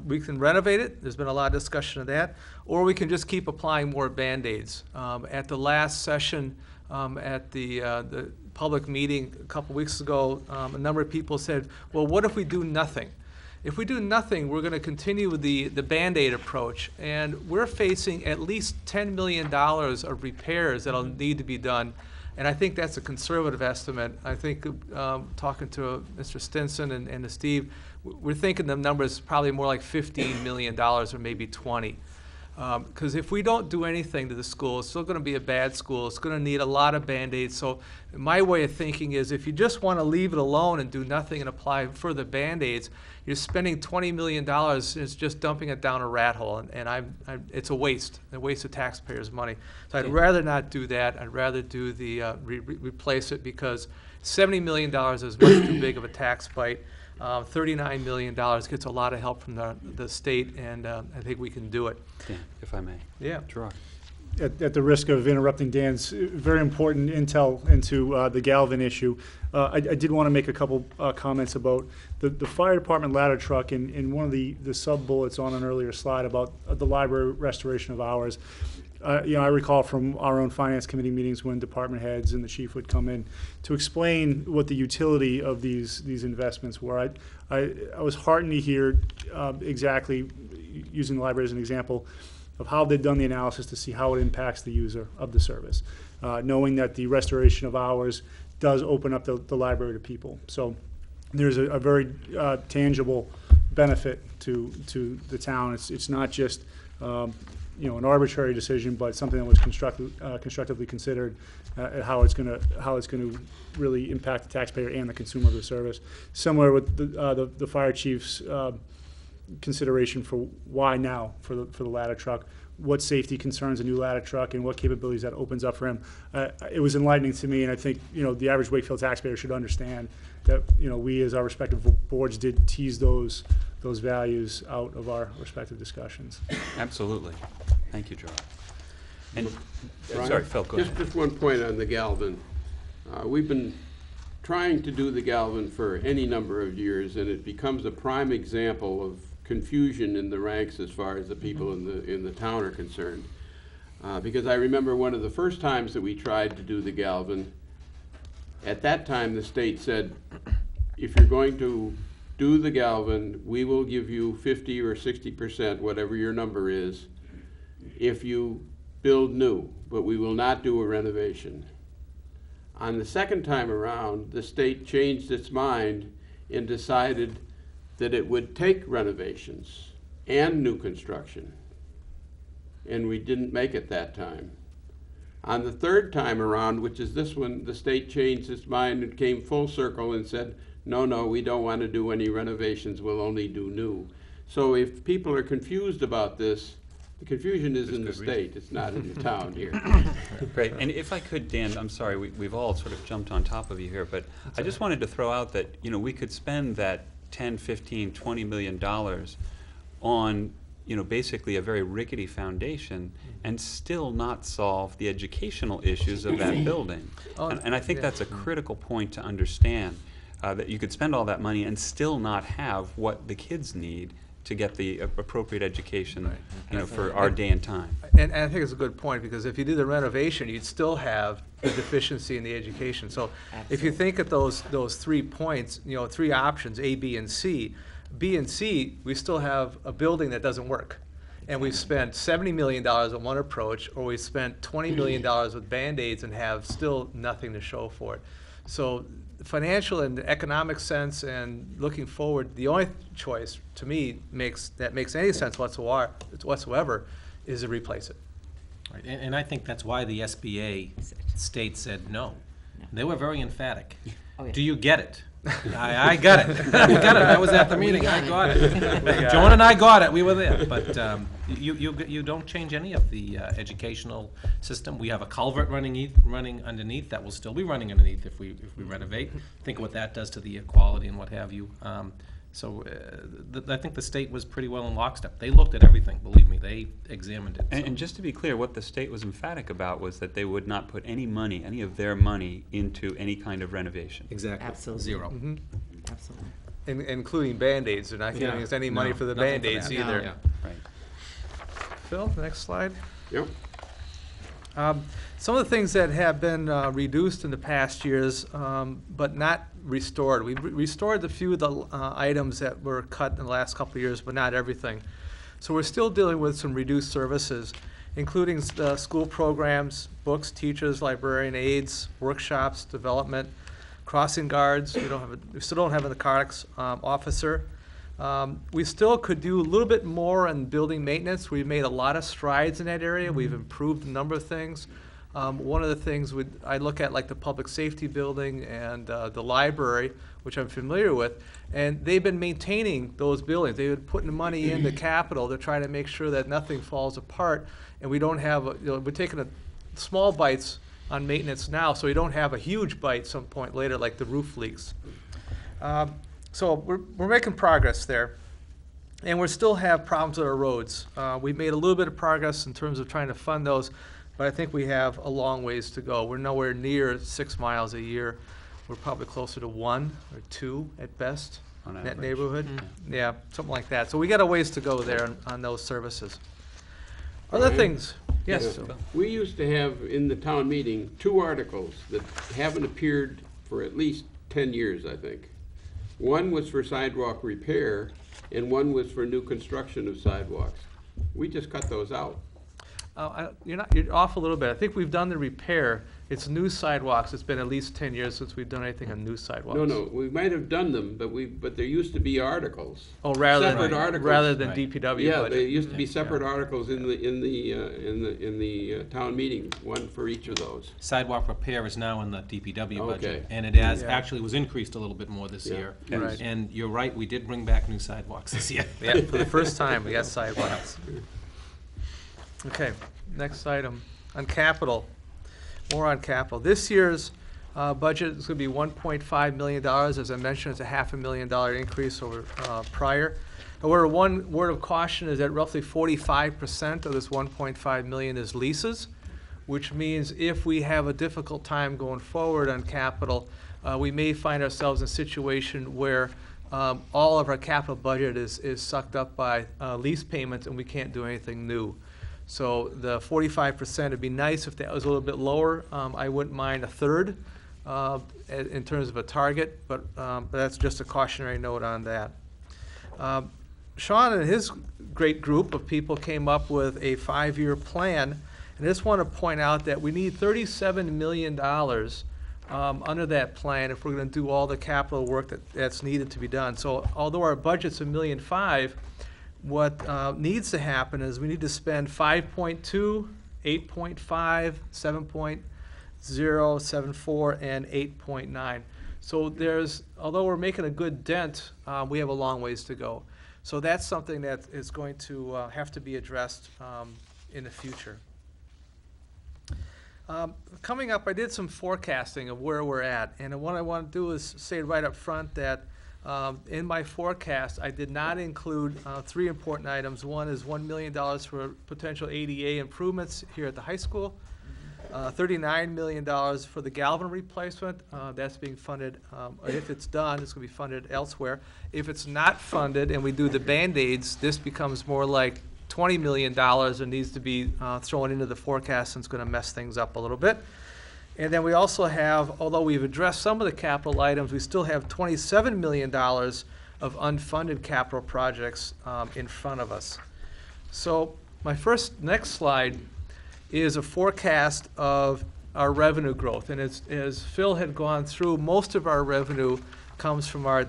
We can renovate it. There's been a lot of discussion of that. Or we can just keep applying more Band-Aids. At the last session at the public meeting a couple weeks ago, a number of people said, well, what if we do nothing? If we do nothing, we're going to continue with the Band-Aid approach. And we're facing at least $10 million of repairs that'll need to be done. And I think that's a conservative estimate. I think talking to Mr. Stinson and to Steve, we're thinking the numbers probably more like $15 million or maybe 20. Because if we don't do anything to the school, it's still going to be a bad school. It's going to need a lot of Band-Aids. So my way of thinking is if you just want to leave it alone and do nothing and apply further Band-Aids, you're spending $20 million. It's just dumping it down a rat hole, and it's a waste of taxpayers' money. So I'd rather not do that. I'd rather do the replace it, because $70 million is much too big of a tax bite. $39 million gets a lot of help from the state, and I think we can do it. Dan, if I may. Yeah. Gerard. At the risk of interrupting Dan's very important intel into the Galvin issue, I did want to make a couple comments about the fire department ladder truck in one of the sub-bullets on an earlier slide about the library restoration of hours. I recall from our own finance committee meetings when department heads and the chief would come in to explain what the utility of these investments were. I was heartened to hear exactly, using the library as an example, of how they've done the analysis to see how it impacts the user of the service, knowing that the restoration of hours does open up the library to people. So there's a very tangible benefit to the town. It's not just an arbitrary decision, but something that was constructively considered at how it's going to really impact the taxpayer and the consumer of the service. Similar with the fire chief's consideration for why now for the ladder truck, what safety concerns a new ladder truck, and what capabilities that opens up for him. It was enlightening to me, and I think the average Wakefield taxpayer should understand that we as our respective boards did tease those values out of our respective discussions. Absolutely. Thank you, Gerard. And Brian, sorry, Phil, go ahead. Just one point on the Galvin. We've been trying to do the Galvin for any number of years, and it becomes a prime example of confusion in the ranks as far as the people in the town are concerned. Because I remember one of the first times that we tried to do the Galvin, at that time the state said, if you're going to do the Galvin, we will give you 50 or 60%, whatever your number is, if you build new, but we will not do a renovation. On the second time around, the state changed its mind and decided that it would take renovations and new construction. And we didn't make it that time. On the third time around, which is this one, the state changed its mind and came full circle and said, no, we don't want to do any renovations, we'll only do new. So if people are confused about this, The confusion is in the state, it's not in the town here. Great, and if I could, Dan, I'm sorry, we've all sort of jumped on top of you here, but I just wanted to throw out that, you know, we could spend that 10, 15, $20 million on, you know, basically a very rickety foundation and still not solve the educational issues of that building. And I think that's a critical point to understand, that you could spend all that money and still not have what the kids need to get the appropriate education, you know, for our day and time. And I think it's a good point, because if you do the renovation, you'd still have the deficiency in the education. So if you think of those 3 points, you know, 3 options, A, B, and C, B and C, we still have a building that doesn't work. And we've spent $70 million on one approach, or we've spent $20 million with Band-Aids and have still nothing to show for it. So financial and economic sense and looking forward, the only choice to me that makes any sense whatsoever is to replace it. Right, and I think that's why the SBA state said no. They were very emphatic. Oh, yeah. Do you get it? I got it. I got it. I was at the meeting. I got it. Joan and I got it. We were there. But you don't change any of the educational system. We have a culvert running underneath that will still be running underneath if we renovate. Think of what that does to the quality and what have you. I think the state was pretty well in lockstep. They looked at everything, believe me. They examined it. And just to be clear, what the state was emphatic about was that they would not put any money, any of their money, into any kind of renovation. Exactly. Absolutely. 0. Absolutely. Including Band-Aids. They're not giving us any money for the nothing for Band-Aids that. either. Yeah. Right. Phil, next slide. Yep. Some of the things that have been reduced in the past years, but not restored. We restored a few of the items that were cut in the last couple of years, but not everything. So we're still dealing with some reduced services, including school programs, books, teachers, librarian aides, workshops, development, crossing guards. We still don't have a narcotics officer. We still could do a little bit more in building maintenance. We've made a lot of strides in that area. We've improved a number of things. One of the things I look at, like the public safety building and the library, which I'm familiar with, and they've been maintaining those buildings. They've been putting the money in the capital to try to make sure that nothing falls apart, and we don't have, we're taking small bites on maintenance now, so we don't have a huge bite some point later, like the roof leaks. So we're making progress there, and we still have problems with our roads. We've made a little bit of progress in terms of trying to fund those, but I think we have a long ways to go. We're nowhere near 6 miles a year. We're probably closer to 1 or 2 at best On in that average. neighborhood. Yeah, something like that. So we got a ways to go there on those services. Other Brian? things, yes, Yeah. Phil. We used to have in the town meeting 2 articles that haven't appeared for at least 10 years, I think. One was for sidewalk repair, and one was for new construction of sidewalks. We just cut those out. You're off a little bit. I think we've done the repair. It's new sidewalks. It's been at least 10 years since we've done anything on new sidewalks. No, we might have done them, but there used to be articles. Oh, Separate articles. rather than Right. DPW Yeah, budget. there used to be separate articles in the town meeting, one for each of those. Sidewalk repair is now in the DPW budget, Okay. and it has, Yeah. actually was increased a little bit more this Yeah. year. Right. And you're right, we did bring back new sidewalks this year. Yeah, for the first time, we got sidewalks. Okay, next item, on capital, more on capital. This year's budget is gonna be $1.5 million. As I mentioned, it's a $500,000 increase over prior. However, one word of caution is that roughly 45% of this 1.5 million is leases, which means if we have a difficult time going forward on capital, we may find ourselves in a situation where all of our capital budget is sucked up by lease payments and we can't do anything new. So the 45% would be nice if that was a little bit lower. I wouldn't mind a third in terms of a target, but that's just a cautionary note on that. Sean and his great group of people came up with a 5-year plan, and I just want to point out that we need $37 million under that plan if we're going to do all the capital work that's needed to be done. So although our budget's $1.5 million, what needs to happen is we need to spend 5.2, 8.5, 7.0, 7.4, and 8.9. So although we're making a good dent, we have a long ways to go. So that's something that is going to have to be addressed in the future. Coming up, I did some forecasting of where we're at, and what I want to do is say right up front that in my forecast, I did not include three important items. One is $1 million for potential ADA improvements here at the high school, $39 million for the Galvin replacement. That's being funded, if it's done, it's going to be funded elsewhere. If it's not funded and we do the Band-Aids, this becomes more like $20 million and needs to be thrown into the forecast, and it's going to mess things up a little bit. And then we also have, although we've addressed some of the capital items, we still have $27 million of unfunded capital projects in front of us. So my next slide is a forecast of our revenue growth. And as Phil had gone through, most of our revenue comes from our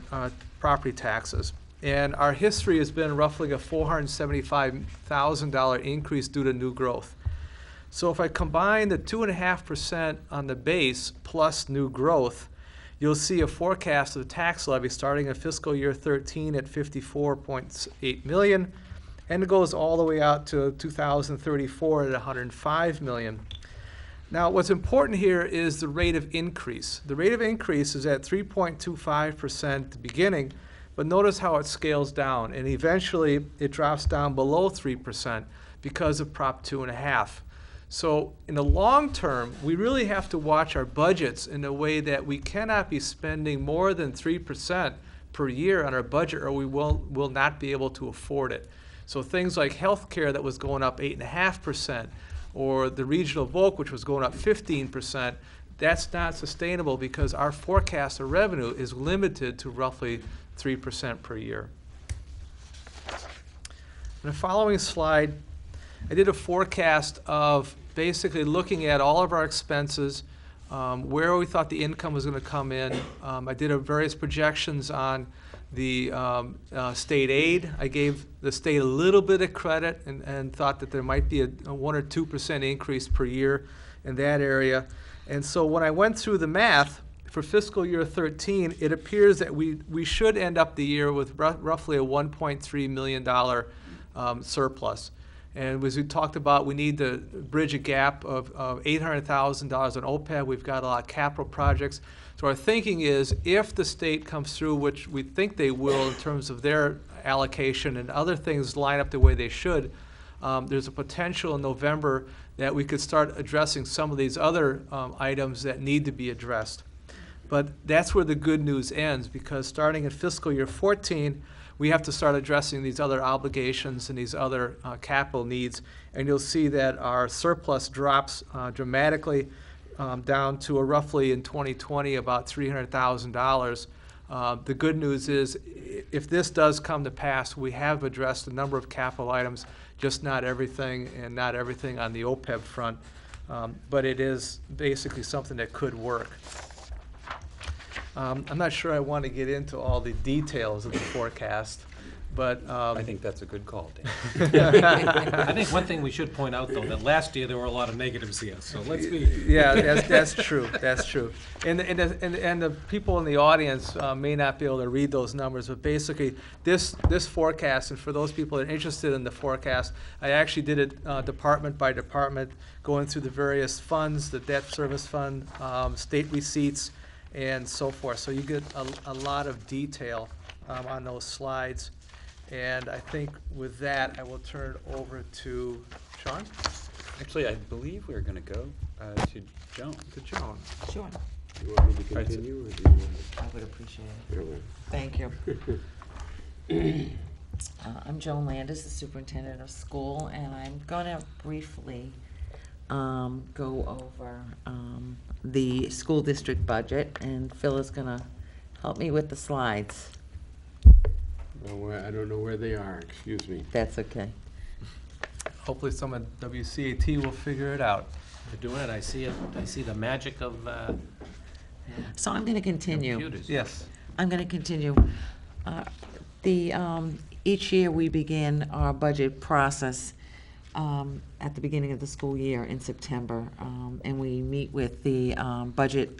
property taxes. And our history has been roughly a $475,000 increase due to new growth. So if I combine the 2.5% on the base plus new growth, you'll see a forecast of the tax levy starting in fiscal year 13 at $54.8 million, and it goes all the way out to 2034 at $105 million. Now, what's important here is the rate of increase. The rate of increase is at 3.25% at the beginning, but notice how it scales down, and eventually it drops down below 3% because of Prop 2.5. So in the long term, we really have to watch our budgets in a way that we cannot be spending more than 3% per year on our budget, or we will not be able to afford it. So things like healthcare that was going up 8.5%, or the regional VOC, which was going up 15%, that's not sustainable because our forecast of revenue is limited to roughly 3% per year. In the following slide, I did a forecast of basically looking at all of our expenses, where we thought the income was going to come in. I did various projections on the state aid. I gave the state a little bit of credit and thought that there might be a 1 or 2% increase per year in that area. And so when I went through the math for fiscal year 13, it appears that we should end up the year with roughly a $1.3 million surplus. And as we talked about, we need to bridge a gap of $800,000 on OPEB. We've got a lot of capital projects. So our thinking is if the state comes through, which we think they will in terms of their allocation and other things line up the way they should, there's a potential in November that we could start addressing some of these other items that need to be addressed. But that's where the good news ends, because starting in fiscal year 14, we have to start addressing these other obligations and these other capital needs. And you'll see that our surplus drops dramatically down to a roughly in 2020 about $300,000. The good news is if this does come to pass, we have addressed a number of capital items, just not everything, and not everything on the OPEB front. But it is basically something that could work. I'm not sure I want to get into all the details of the forecast, but I think that's a good call, Dan. I think one thing we should point out, though, that last year there were a lot of negatives here, so let's be. Yeah, that's true. That's true. And the people in the audience may not be able to read those numbers, but basically this forecast, and for those people that are interested in the forecast, I actually did it department by department, going through the various funds, the debt service fund, state receipts, and so forth. So you get a lot of detail on those slides. And I think with that, I will turn it over to Sean. Actually, I believe we're going to go to Joan. To Joan. Sure, You want me to right, so- continue, or do you want I would appreciate it. to? Here, well, Thank you. I'm Joan Landis, the superintendent of school, and I'm going to briefly go over the school district budget, and Phil is going to help me with the slides. Well, I don't know where they are, excuse me. That's okay. Hopefully someone at WCAT will figure it out. You're doing it, I see it, I see the magic of So I'm going to continue. computers. Yes. I'm going to continue. Each year we begin our budget process at the beginning of the school year in September, and we meet with the budget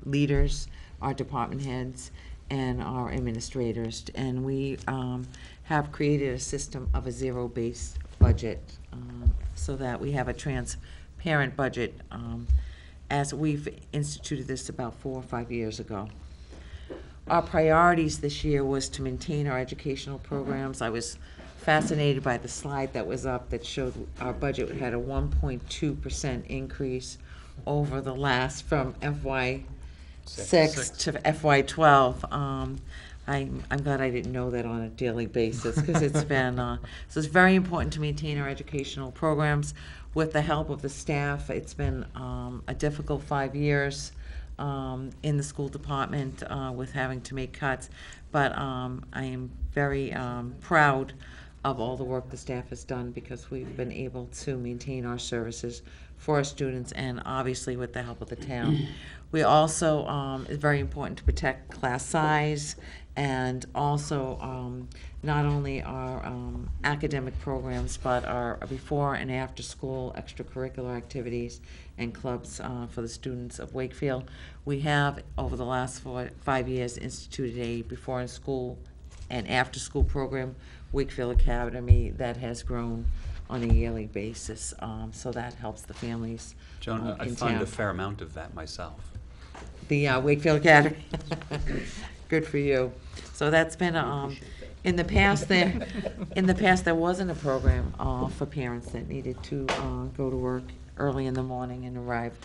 leaders, our department heads, and our administrators. And we have created a system of a zero-based budget so that we have a transparent budget as we've instituted this about 4 or 5 years ago. Our priorities this year was to maintain our educational programs. I was fascinated by the slide that was up that showed our budget had a 1.2% increase over the last, from FY6 to FY12. I'm glad I didn't know that on a daily basis, because it's been, so it's very important to maintain our educational programs. With the help of the staff, it's been a difficult 5 years in the school department with having to make cuts, but I am very proud of all the work the staff has done, because we've been able to maintain our services for our students, and obviously with the help of the town. We also, it's very important to protect class size, and also not only our academic programs, but our before and after school extracurricular activities and clubs for the students of Wakefield. We have, over the last 5 years, instituted a before and school and after school program, Wakefield Academy, that has grown on a yearly basis, so that helps the families Joan, I in find town. a fair amount of that myself. The Wakefield Academy. Good for you. So that's been, in the past there wasn't a program for parents that needed to go to work early in the morning and arrive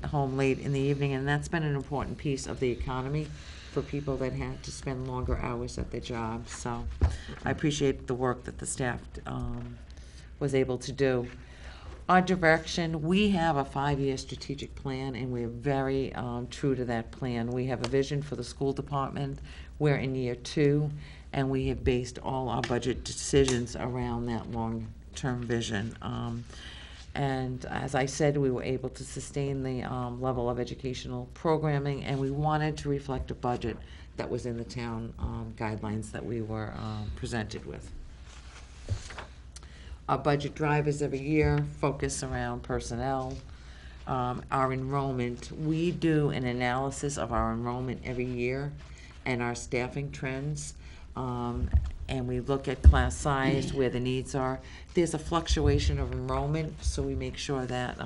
home late in the evening, and that's been an important piece of the economy for people that had to spend longer hours at their jobs. So I appreciate the work that the staff was able to do. Our direction, we have a 5-year strategic plan, and we're very true to that plan. We have a vision for the school department. We're in year 2, and we have based all our budget decisions around that long-term vision. And as I said, we were able to sustain the level of educational programming, and we wanted to reflect a budget that was in the town guidelines that we were presented with. Our budget drivers every year focus around personnel, our enrollment. We do an analysis of our enrollment every year and our staffing trends. And we look at class size, where the needs are. There's a fluctuation of enrollment, so we make sure that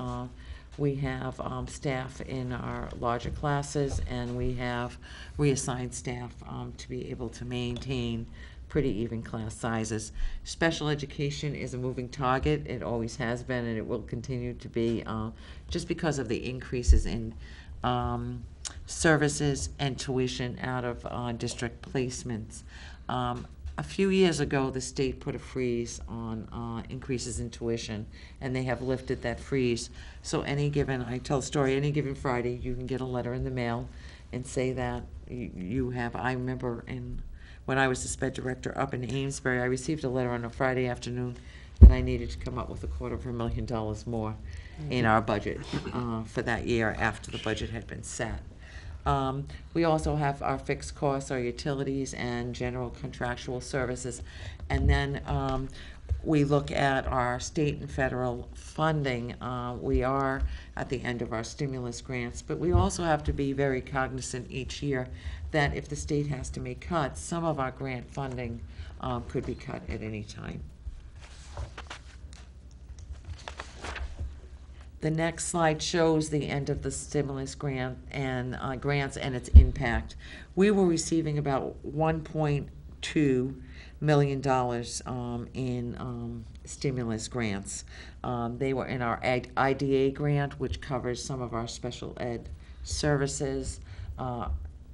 we have staff in our larger classes, and we have reassigned staff to be able to maintain pretty even class sizes. Special education is a moving target. It always has been, and it will continue to be, just because of the increases in services and tuition out of district placements. A few years ago, the state put a freeze on increases in tuition, and they have lifted that freeze. So any given, I tell a story, any given Friday, you can get a letter in the mail and say that you have, I remember when I was the sped director up in Amesbury, I received a letter on a Friday afternoon that I needed to come up with $250,000 more in our budget for that year after the budget had been set. We also have our fixed costs, our utilities, and general contractual services. And then we look at our state and federal funding. We are at the end of our stimulus grants, but we also have to be very cognizant each year that if the state has to make cuts, some of our grant funding could be cut at any time. The next slide shows the end of the stimulus grant and grants and its impact. We were receiving about $1.2 million in stimulus grants. They were in our IDA grant, which covers some of our special ed services,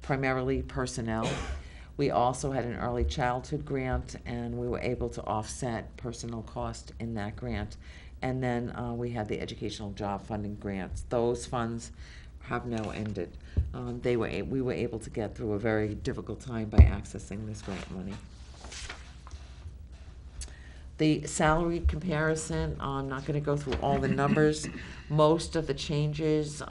primarily personnel. We also had an early childhood grant, and we were able to offset personnel cost in that grant. And then we had the educational job funding grants. Those funds have now ended. We were able to get through a very difficult time by accessing this grant money. The salary comparison, I'm not going to go through all the numbers. Most of the changes,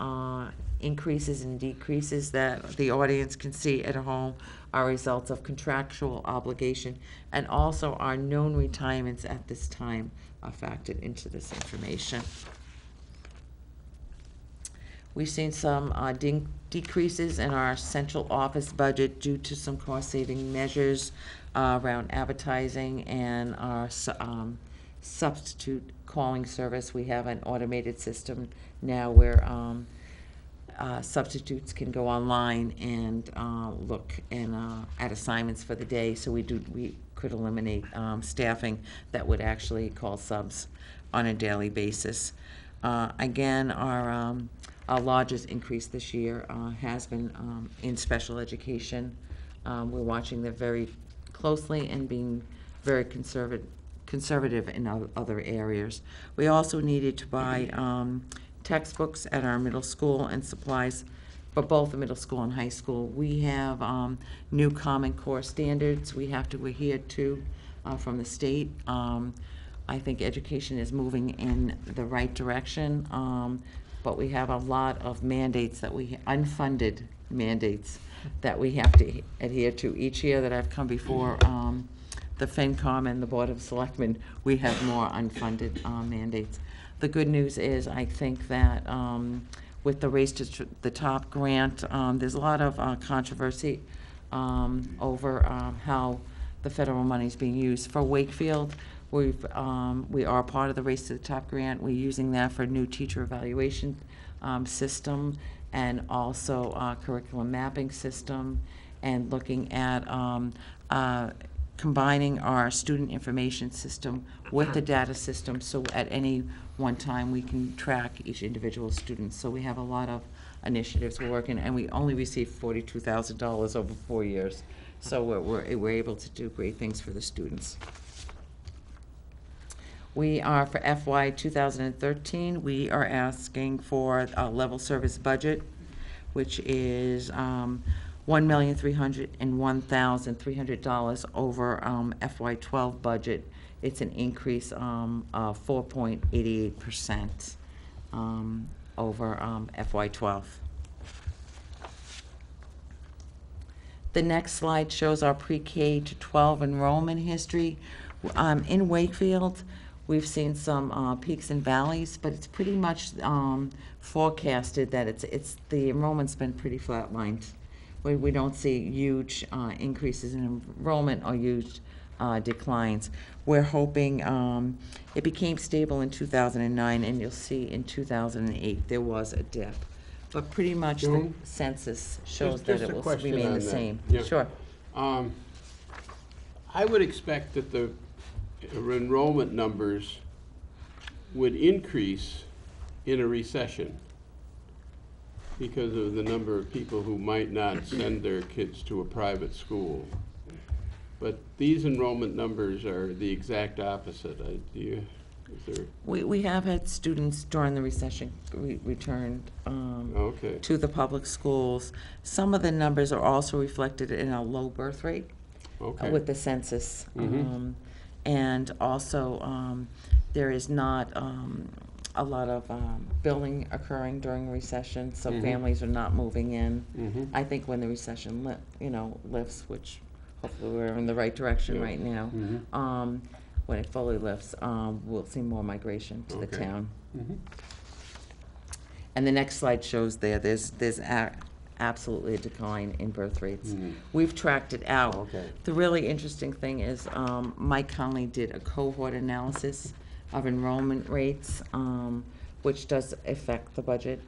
increases and decreases that the audience can see at home are results of contractual obligation, and also our known retirements at this time are factored into this information. We've seen some decreases in our central office budget due to some cost-saving measures around advertising and our substitute calling service. We have an automated system now where substitutes can go online and look at assignments for the day. So we could eliminate staffing that would actually call subs on a daily basis. Again, our largest increase this year has been in special education. We're watching that very closely and being very conservative in other areas. We also needed to buy textbooks at our middle school and supplies for both the middle school and high school. We have new Common Core standards we have to adhere to from the state. I think education is moving in the right direction, but we have a lot of mandates unfunded mandates that we have to adhere to. Each year that I've come before the FinComm and the Board of Selectmen, we have more unfunded mandates. The good news is, I think that with the Race to the Top grant, there's a lot of controversy over how the federal money is being used. For Wakefield, we are part of the Race to the Top grant. We're using that for new teacher evaluation system and also curriculum mapping system, and looking at combining our student information system with the data system, so at any one time we can track each individual student. So we have a lot of initiatives we're working, and we only received $42,000 over 4 years. So we're able to do great things for the students. We are, for FY 2013, we are asking for a level service budget, which is $1,301,300 over FY 12 budget. It's an increase of 4.88% over FY 12. The next slide shows our pre-K to 12 enrollment history. In Wakefield, we've seen some peaks and valleys, but it's pretty much forecasted that the enrollment's been pretty flatlined. We don't see huge increases in enrollment or huge declines. We're hoping it became stable in 2009, and you'll see in 2008 there was a dip. But pretty much the census shows that it will remain the same. Yeah. Sure. I would expect that the enrollment numbers would increase in a recession because of the number of people who might not send their kids to a private school. But these enrollment numbers are the exact opposite. We have had students during the recession returned Okay. to the public schools. Some of the numbers are also reflected in a low birth rate Okay. with the census. And also, there is not a lot of billing occurring during recession, so families are not moving in. I think when the recession lifts, which hopefully we're in the right direction right now, when it fully lifts, we'll see more migration to the town. And the next slide shows there's absolutely a decline in birth rates. We've tracked it out. Okay. The really interesting thing is Mike Conley did a cohort analysis of enrollment rates, which does affect the budget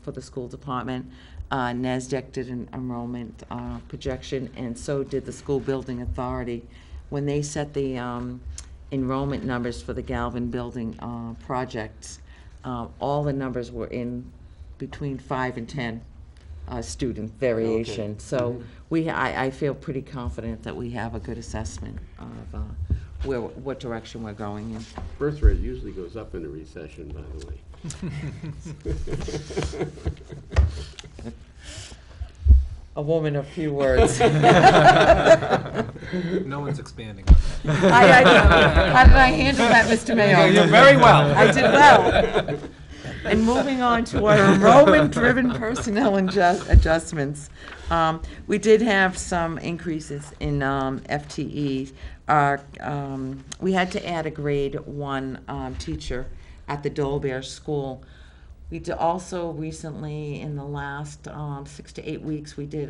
for the school department. NASDAQ did an enrollment projection, and so did the School Building Authority. When they set the enrollment numbers for the Galvin Building projects, all the numbers were in between 5 and 10 student variation. Okay. So I feel pretty confident that we have a good assessment of what direction we're going in. Birth rate usually goes up in a recession, by the way. A woman of few words. No one's expanding. How did I handle that, Mr. Mayor? You're very well. I did well. And moving on to our enrollment-driven personnel adjustments, we did have some increases in FTE. We had to add a grade 1 teacher at the Dolbear School. We also recently, in the last 6 to 8 weeks, we did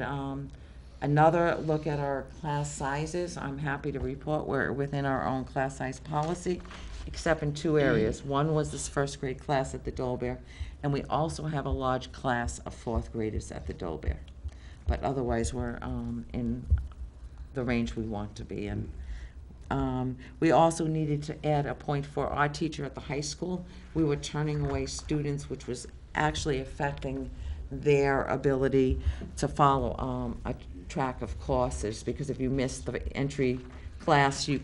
another look at our class sizes. I'm happy to report we're within our own class size policy, except in 2 areas. One was this first grade class at the Dolbear, and we also have a large class of 4th graders at the Dolbear. But otherwise, we're in the range we want to be in. We also needed to add a point for our teacher at the high school. We were turning away students, which was actually affecting their ability to follow a track of courses, because if you missed the entry class, you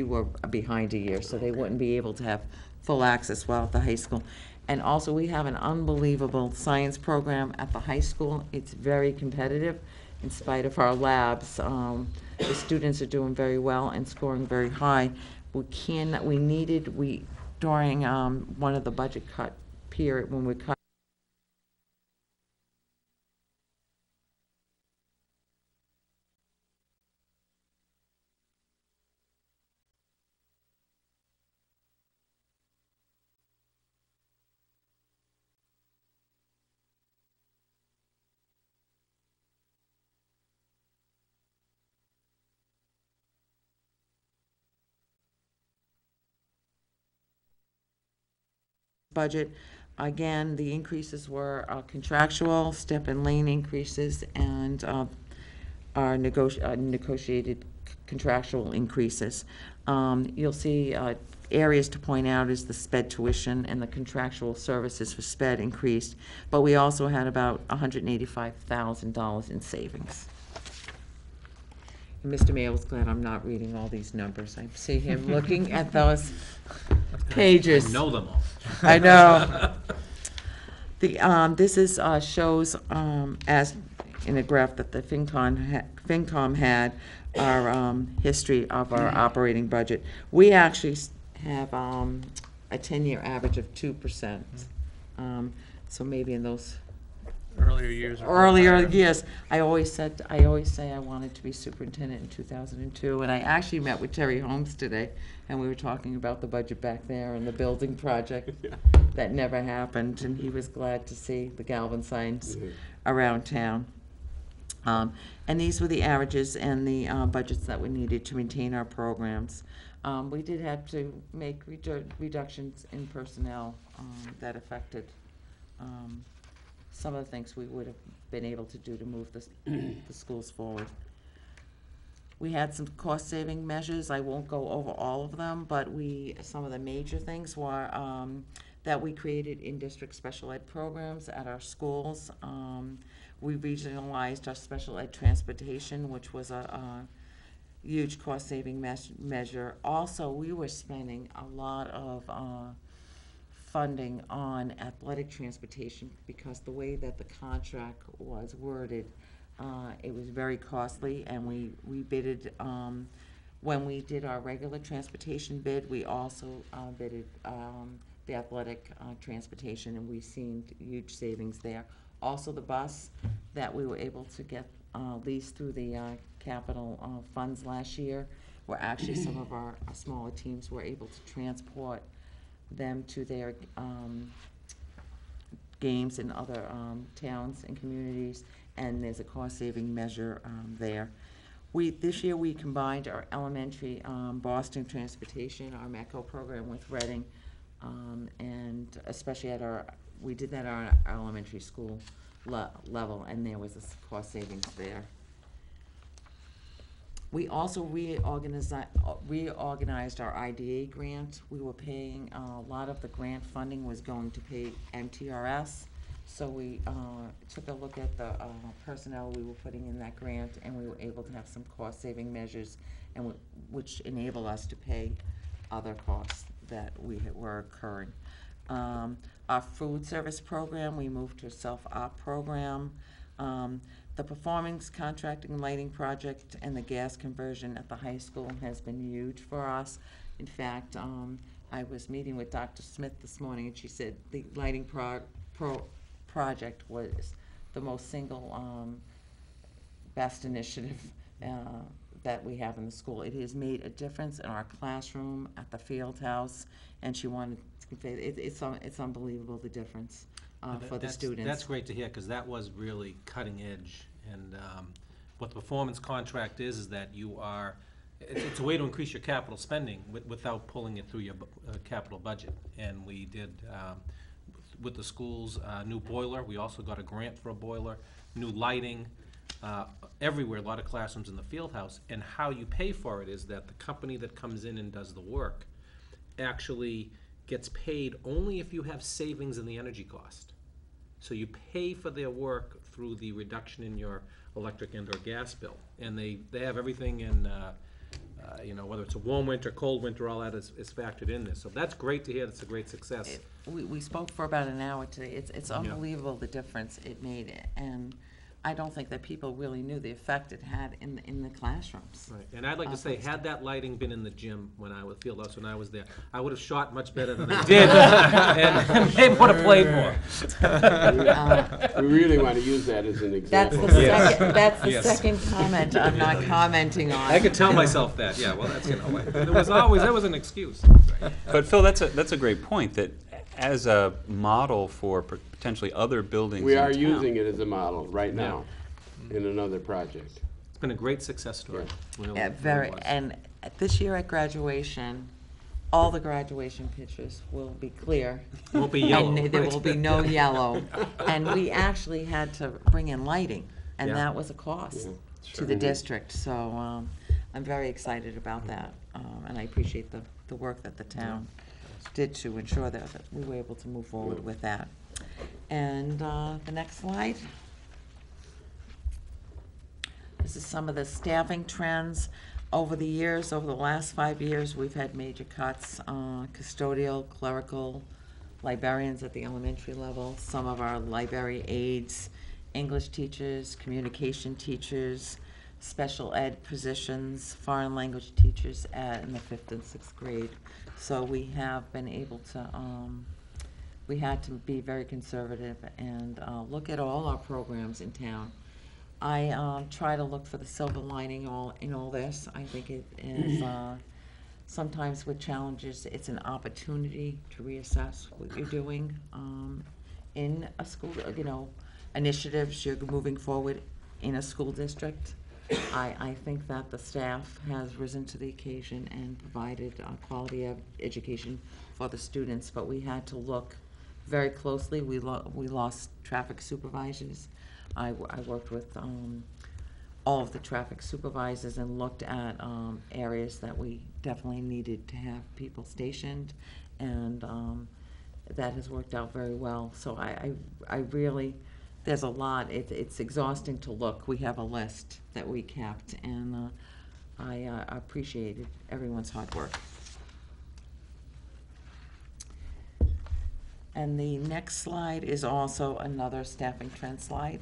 were behind a year, so they wouldn't be able to have full access while at the high school. And also, we have an unbelievable science program at the high school. It's very competitive in spite of our labs. The students are doing very well and scoring very high. During one of the budget cut period, when we cut budget, again, the increases were contractual, step and lane increases, and our negotiated contractual increases. You'll see areas to point out is the sped tuition and the contractual services for sped increased, but we also had about $185,000 in savings. And Mr. Mayo was glad I'm not reading all these numbers. I see him looking at those pages. I know them all. I know. This shows, as in a graph that the FinComm had, our history of our operating budget. We actually have a 10-year average of 2%. So maybe in those Earlier years. years, I always say I wanted to be superintendent in 2002, and I actually met with Terry Holmes today, and we were talking about the budget back there and the building project that never happened, and he was glad to see the Galvin signs around town. And these were the averages and the budgets that were needed to maintain our programs. We did have to make reductions in personnel that affected some of the things we would have been able to do to move the schools forward. We had some cost-saving measures. I won't go over all of them, but some of the major things were that we created in-district special ed programs at our schools. We regionalized our special ed transportation, which was a huge cost-saving measure. Also, we were spending a lot of funding on athletic transportation, because the way that the contract was worded, it was very costly, and we bidded, when we did our regular transportation bid, we also bidded the athletic transportation, and we've seen huge savings there. Also, the bus that we were able to get leased through the capital funds last year, where actually some of our smaller teams were able to transport them to their games in other towns and communities, and there's a cost-saving measure there. This year we combined our elementary Boston transportation, our MECO program, with Reading, and especially we did that at our elementary school level, and there was a cost savings there. We also reorganized our IDA grant. We were paying, a lot of the grant funding was going to pay MTRS. So we took a look at the personnel we were putting in that grant, and we were able to have some cost-saving measures, and which enable us to pay other costs that were occurring. Our food service program, we moved to a self-op program. The performance contracting and lighting project and the gas conversion at the high school has been huge for us. In fact, I was meeting with Dr. Smith this morning, and she said the lighting project was the most best initiative that we have in the school. It has made a difference in our classroom, at the field house, and she wanted to say it's unbelievable, the difference. for the students. That's great to hear, because that was really cutting edge. And what the performance contract is that you are, it's a way to increase your capital spending without pulling it through your capital budget. And we did, with the schools, new boiler, we also got a grant for a boiler, new lighting, everywhere, a lot of classrooms in the field house. And how you pay for it is that the company that comes in and does the work actually gets paid only if you have savings in the energy cost. So you pay for their work through the reduction in your electric and or gas bill. And they have everything in, you know, whether it's a warm winter, cold winter, all that is factored in this. So that's great to hear. That's a great success. We spoke for about an hour today. It's unbelievable the difference it made, and I don't think that people really knew the effect it had in the classrooms. Right, and I'd like to say, had that lighting been in the gym when I was field house when I was there, I would have shot much better than I did, and they would have played more. We really want to use that as an That's example. the Yes. second comment I'm not commenting on. I could tell myself that. Yeah, well, that's, you know, there was an excuse. But Phil, that's a great point, that as a model for potentially other buildings We in are town. using it as a model right now in another project. It's been a great success story. Really, Yeah, really very, was. and this year at graduation, all the graduation pictures will be clear. Won't be yellow. And there right. will be no yellow. And we actually had to bring in lighting, and Yeah. that was a cost to the district. So I'm very excited about that, and I appreciate the work that the town did to ensure that we were able to move forward with that. And the next slide. This is some of the staffing trends. Over the years, over the last 5 years, we've had major cuts, custodial, clerical, librarians at the elementary level, some of our library aides, English teachers, communication teachers, special ed positions, foreign language teachers in the 5th and 6th grade. So we have been able to, we had to be very conservative and look at all our programs in town. I try to look for the silver lining in all this. I think it is, sometimes with challenges, it's an opportunity to reassess what you're doing in a school, you know, initiatives you're moving forward in a school district. I think that the staff has risen to the occasion and provided quality of education for the students, but we had to look very closely. We lost traffic supervisors. I worked with all of the traffic supervisors and looked at areas that we definitely needed to have people stationed, and that has worked out very well. So I really, there's a lot. It's exhausting to look. We have a list that we kept, and I appreciated everyone's hard work. And the next slide is also another staffing trend slide,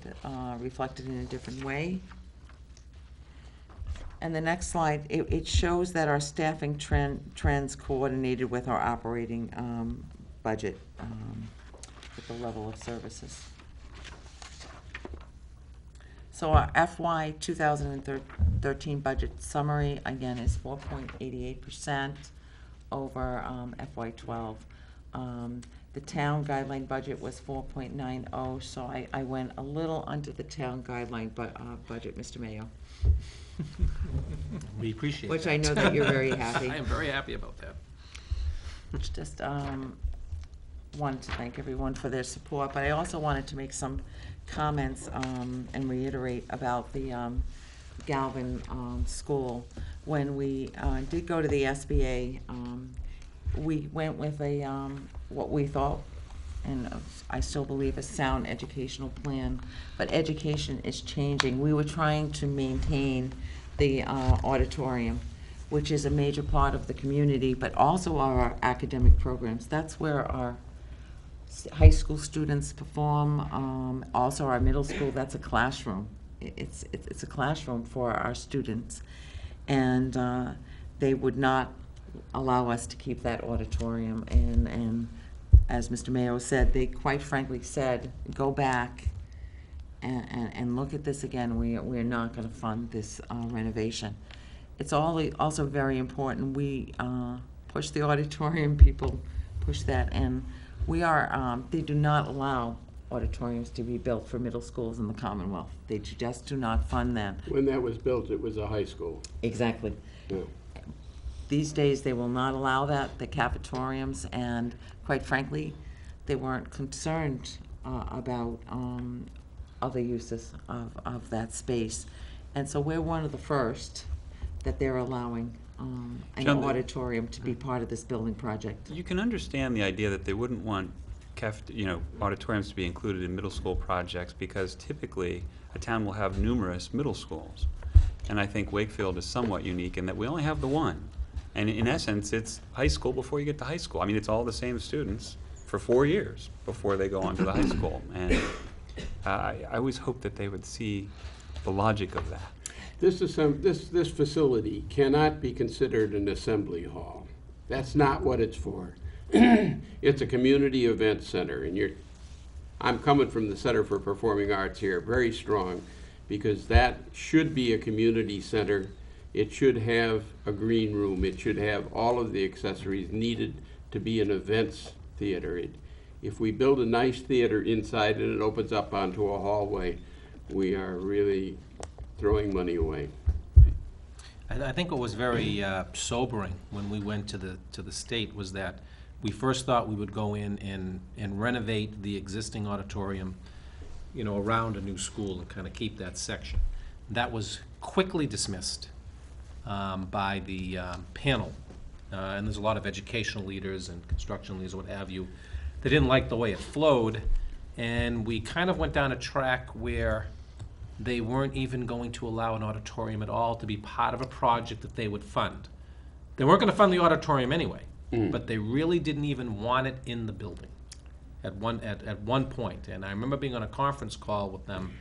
reflected in a different way. And the next slide, it shows that our staffing trends coordinated with our operating budget, with the level of services. So our FY 2013 budget summary, again, is 4.88% over FY 12. The town guideline budget was 4.90, so I went a little under the town guideline budget, Mr. Mayo, We appreciate which that. I know that you're very happy. I am very happy about that. Just wanted to thank everyone for their support, but I also wanted to make some comments and reiterate about the Galvin School. When we did go to the SBA, we went with a what we thought, and I still believe, a sound educational plan, but education is changing. We were trying to maintain the auditorium, which is a major part of the community, but also our academic programs. That's where our high school students perform, also our middle school. That's a classroom. It's a classroom for our students, and they would not allow us to keep that auditorium. And as Mr. Mayo said, they quite frankly said, go back and look at this again. We're not going to fund this renovation. It's also very important. We push the auditorium, people push that, and we are, they do not allow auditoriums to be built for middle schools in the Commonwealth. They just do not fund them. When that was built, it was a high school. Exactly. Yeah. These days, they will not allow that, the cafetoriums, and quite frankly, they weren't concerned about other uses of that space. And so we're one of the first that they're allowing an John, auditorium to be part of this building project. You can understand the idea that they wouldn't want auditoriums to be included in middle school projects, because typically a town will have numerous middle schools. And I think Wakefield is somewhat unique in that we only have the one. And in essence, it's high school before you get to high school. I mean, it's all the same students for 4 years before they go on to the high school. And I always hope that they would see the logic of that. This facility cannot be considered an assembly hall. That's not what it's for. It's a community event center, and I'm coming from the Center for Performing Arts here, very strong, because that should be a community center. It should have a green room. It should have all of the accessories needed to be an events theater. If we build a nice theater inside and it opens up onto a hallway, we are really throwing money away. I think what was very sobering when we went to the state was that we first thought we would go in and renovate the existing auditorium, around a new school and kind of keep that section. That was quickly dismissed by the panel, and there's a lot of educational leaders and construction leaders, what have you. They didn't like the way it flowed, and we kind of went down a track where they weren't even going to allow an auditorium at all to be part of a project that they would fund. They weren't going to fund the auditorium anyway, but they really didn't even want it in the building at one point. And I remember being on a conference call with them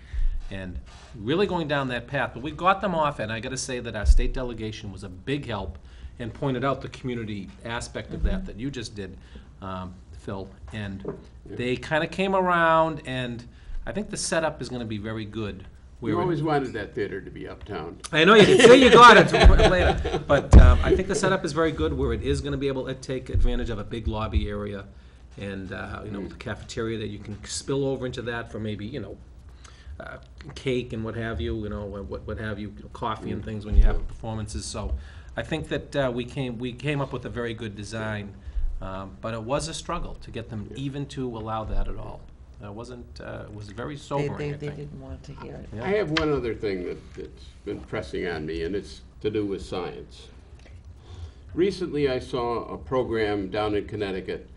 and really going down that path. But we got them off, and I got to say that our state delegation was a big help and pointed out the community aspect of that you just did, Phil. And they kind of came around, and I think the setup is going to be very good. We always wanted that theater to be uptown. I know you did. Say you got it later. But I think the setup is very good, where it is going to be able to take advantage of a big lobby area and, the cafeteria that you can spill over into that for maybe, cake and what have you, what have you, coffee and things when you have performances. So I think that we came up with a very good design, but it was a struggle to get them even to allow that at all. It was very sobering, I They think. didn't want to hear it. Yeah. I have one other thing that's been pressing on me, and it's to do with science. Recently, I saw a program down in Connecticut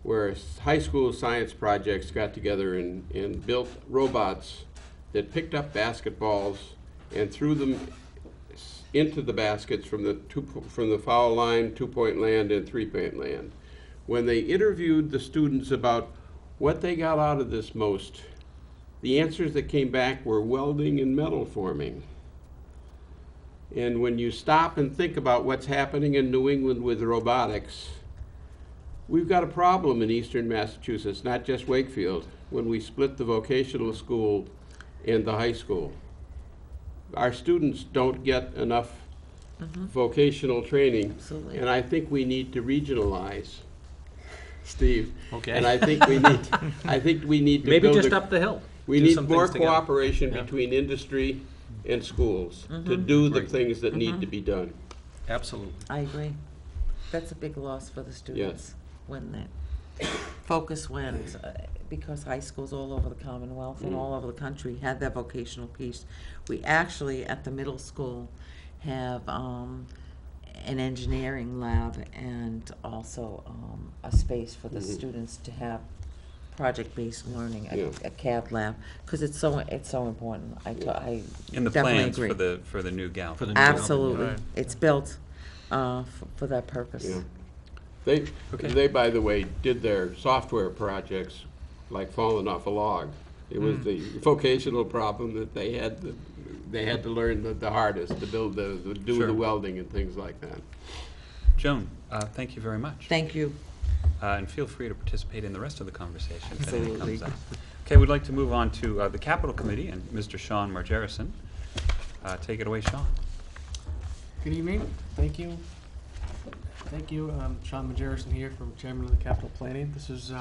where high school science projects got together and built robots that picked up basketballs and threw them into the baskets from the foul line, two-point land, and three-point land. When they interviewed the students about what they got out of this most, the answers that came back were welding and metal forming. And when you stop and think about what's happening in New England with robotics, we've got a problem in eastern Massachusetts, not just Wakefield, when we split the vocational school and the high school. Our students don't get enough vocational training. Absolutely. And I think we need to regionalize, Steve. Okay. And I think we need to Maybe build just up the hill. we do need some more things together. cooperation Yeah. between industry and schools to do the Right. things that need to be done. Absolutely. I agree. That's a big loss for the students when that focus went, because high schools all over the Commonwealth and all over the country had that vocational piece. We actually, at the middle school, have an engineering lab and also a space for the students to have project-based learning, a CAD lab, because it's so important. I In the definitely plans agree. for the new gal. For the new building, Absolutely. Right. It's built for that purpose. Yeah. They, by the way, did their software projects like falling off a log. It was the vocational problem that they had to learn the hardest to do Sure. the welding and things like that. Joan, thank you very much. Thank you. And feel free to participate in the rest of the conversation if anything Absolutely. comes up. Okay, we'd like to move on to the Capital Committee and Mr. Sean Margerison. Take it away, Sean. Good evening. Thank you. Thank you. Sean Majerison here, from Chairman of the Capital Planning. This is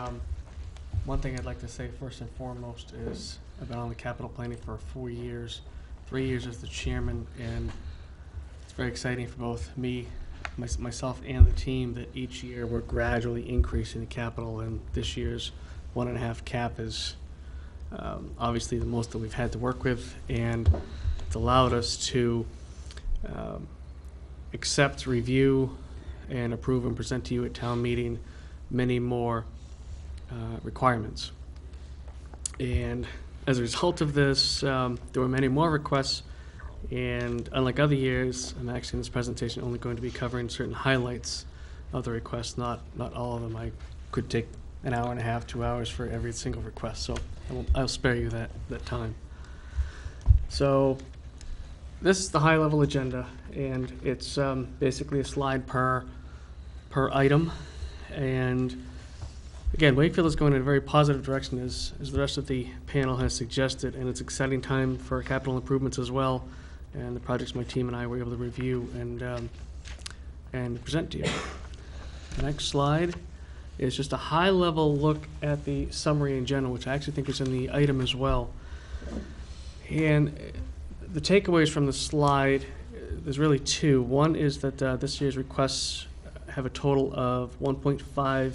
One thing I'd like to say first and foremost is I've been on the capital planning for 4 years, 3 years as the chairman, and it's very exciting for both me, myself and the team that each year we're gradually increasing the capital, and this year's 1.5 cap is obviously the most that we've had to work with, and it's allowed us to accept, review, and approve and present to you at town meeting many more requirements. And as a result of this, there were many more requests, and unlike other years, I'm actually in this presentation only going to be covering certain highlights of the requests, not all of them. I could take an hour and a half, 2 hours for every single request, so I'll spare you that time. So this is the high-level agenda, and it's basically a slide per item. And again, Wakefield is going in a very positive direction, as the rest of the panel has suggested, and it's an exciting time for capital improvements as well, and the projects my team and I were able to review and present to you. The next slide is just a high-level look at the summary in general, which I actually think is in the item as well. And the takeaways from the slide, there's really two. One is that this year's requests have a total of 1.5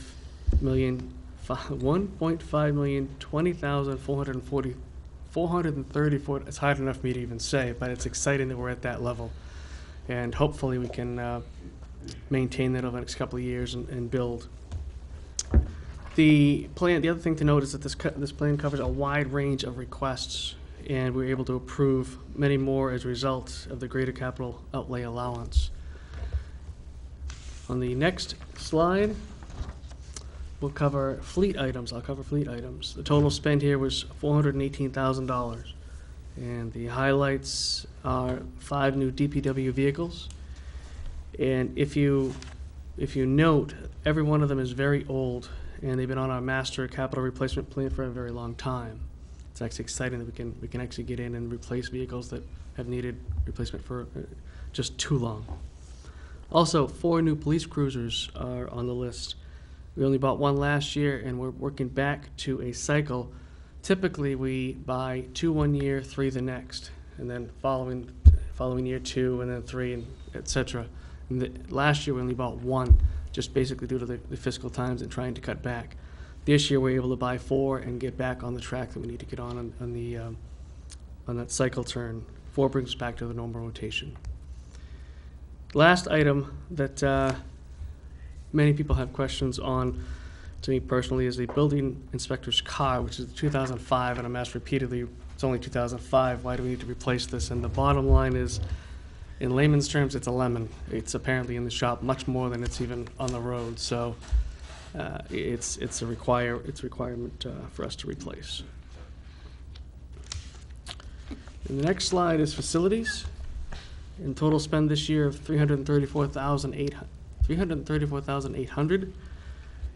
million, 434. It's hard enough for me to even say, but it's exciting that we're at that level. And hopefully we can maintain that over the next couple of years and build. The other thing to note is that this plan covers a wide range of requests, and we were able to approve many more as a result of the greater capital outlay allowance. On the next slide, we'll cover fleet items. I'll cover fleet items. The total spend here was $418,000, and the highlights are 5 new DPW vehicles. And if you note, every one of them is very old, and they've been on our master capital replacement plan for a very long time. It's actually exciting that we can actually get in and replace vehicles that have needed replacement for just too long. Also, 4 new police cruisers are on the list. We only bought one last year, and we're working back to a cycle. Typically, we buy 2 1 year, 3 the next, and then following year 2, and then 3, and et cetera. Last year, we only bought 1, just basically due to the fiscal times and trying to cut back. This year, we're able to buy 4 and get back on the track that we need to get on that cycle turn. 4 brings us back to the normal rotation. Last item that many people have questions on, to me personally, is the building inspector's car, which is 2005, and I'm asked repeatedly, it's only 2005, why do we need to replace this? And the bottom line is, in layman's terms, it's a lemon. It's apparently in the shop much more than it's even on the road, so it's a requirement for us to replace. And the next slide is facilities. In total spend this year of $334,800,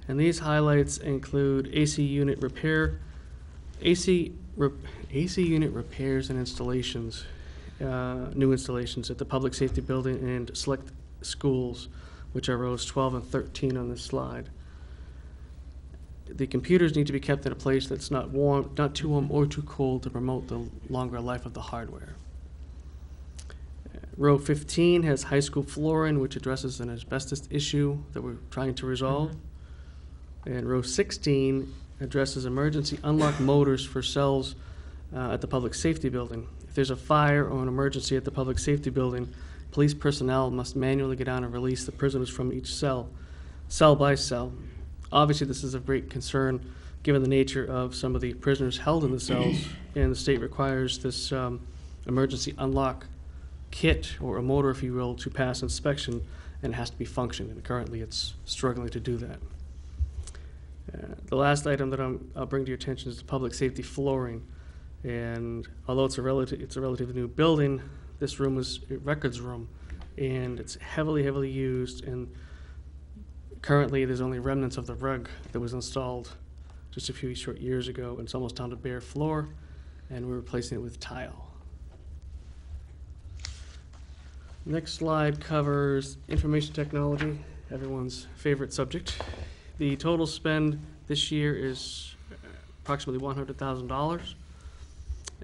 and these highlights include AC unit repairs and installations, new installations at the public safety building and select schools, which are rows 12 and 13 on this slide. The computers need to be kept in a place that's not warm, not too warm or too cold, to promote the longer life of the hardware. Row 15 has high school flooring, which addresses an asbestos issue that we're trying to resolve. And row 16 addresses emergency unlock motors for cells at the public safety building. If there's a fire or an emergency at the public safety building, police personnel must manually get down and release the prisoners from each cell by cell. Obviously, this is of great concern given the nature of some of the prisoners held in the cells, and the state requires this emergency unlock kit, or a motor, if you will, to pass inspection, and it has to be functioning, and currently it's struggling to do that. The last item that I'll bring to your attention is the public safety flooring, and although it's a relatively new building, this room is a records room, and it's heavily used, and currently there's only remnants of the rug that was installed just a few short years ago, and it's almost down to bare floor, and we're replacing it with tile. Next slide covers information technology, everyone's favorite subject. The total spend this year is approximately $100,000.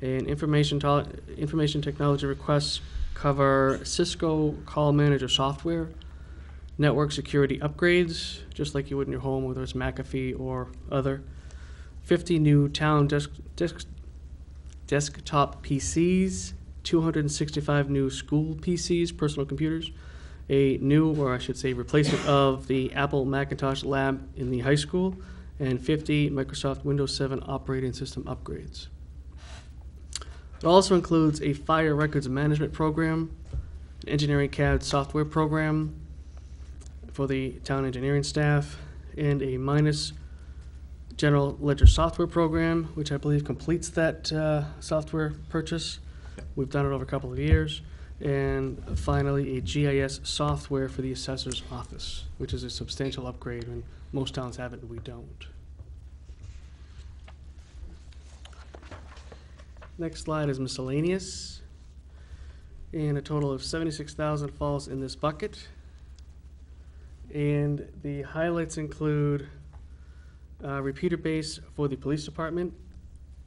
And information technology requests cover Cisco Call Manager software, network security upgrades, just like you would in your home, whether it's McAfee or other, 50 new town desktop PCs, 265 new school PCs, personal computers, a new, or I should say replacement of the Apple Macintosh lab in the high school, and 50 Microsoft Windows 7 operating system upgrades. It also includes a fire records management program, an engineering CAD software program for the town engineering staff, and a minus general ledger software program, which I believe completes that software purchase. We've done it over a couple of years. And finally, a GIS software for the assessor's office, which is a substantial upgrade, and most towns have it and we don't. Next slide is miscellaneous. And a total of $76,000 falls in this bucket. And the highlights include repeater base for the police department,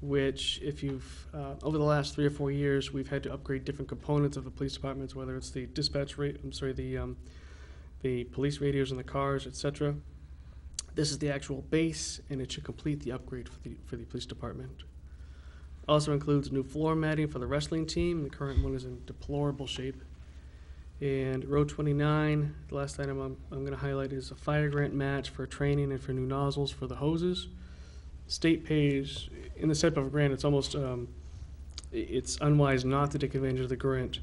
which if you've, over the last 3 or 4 years, we've had to upgrade different components of the police departments, whether it's the dispatch rate, the police radios in the cars, etc. This is the actual base, and it should complete the upgrade for the police department. Also includes new floor matting for the wrestling team. The current one is in deplorable shape. And row 29, the last item I'm going to highlight is a fire grant match for training and for new nozzles for the hoses. State pays, in the type of a grant, it's almost, it's unwise not to take advantage of the grant.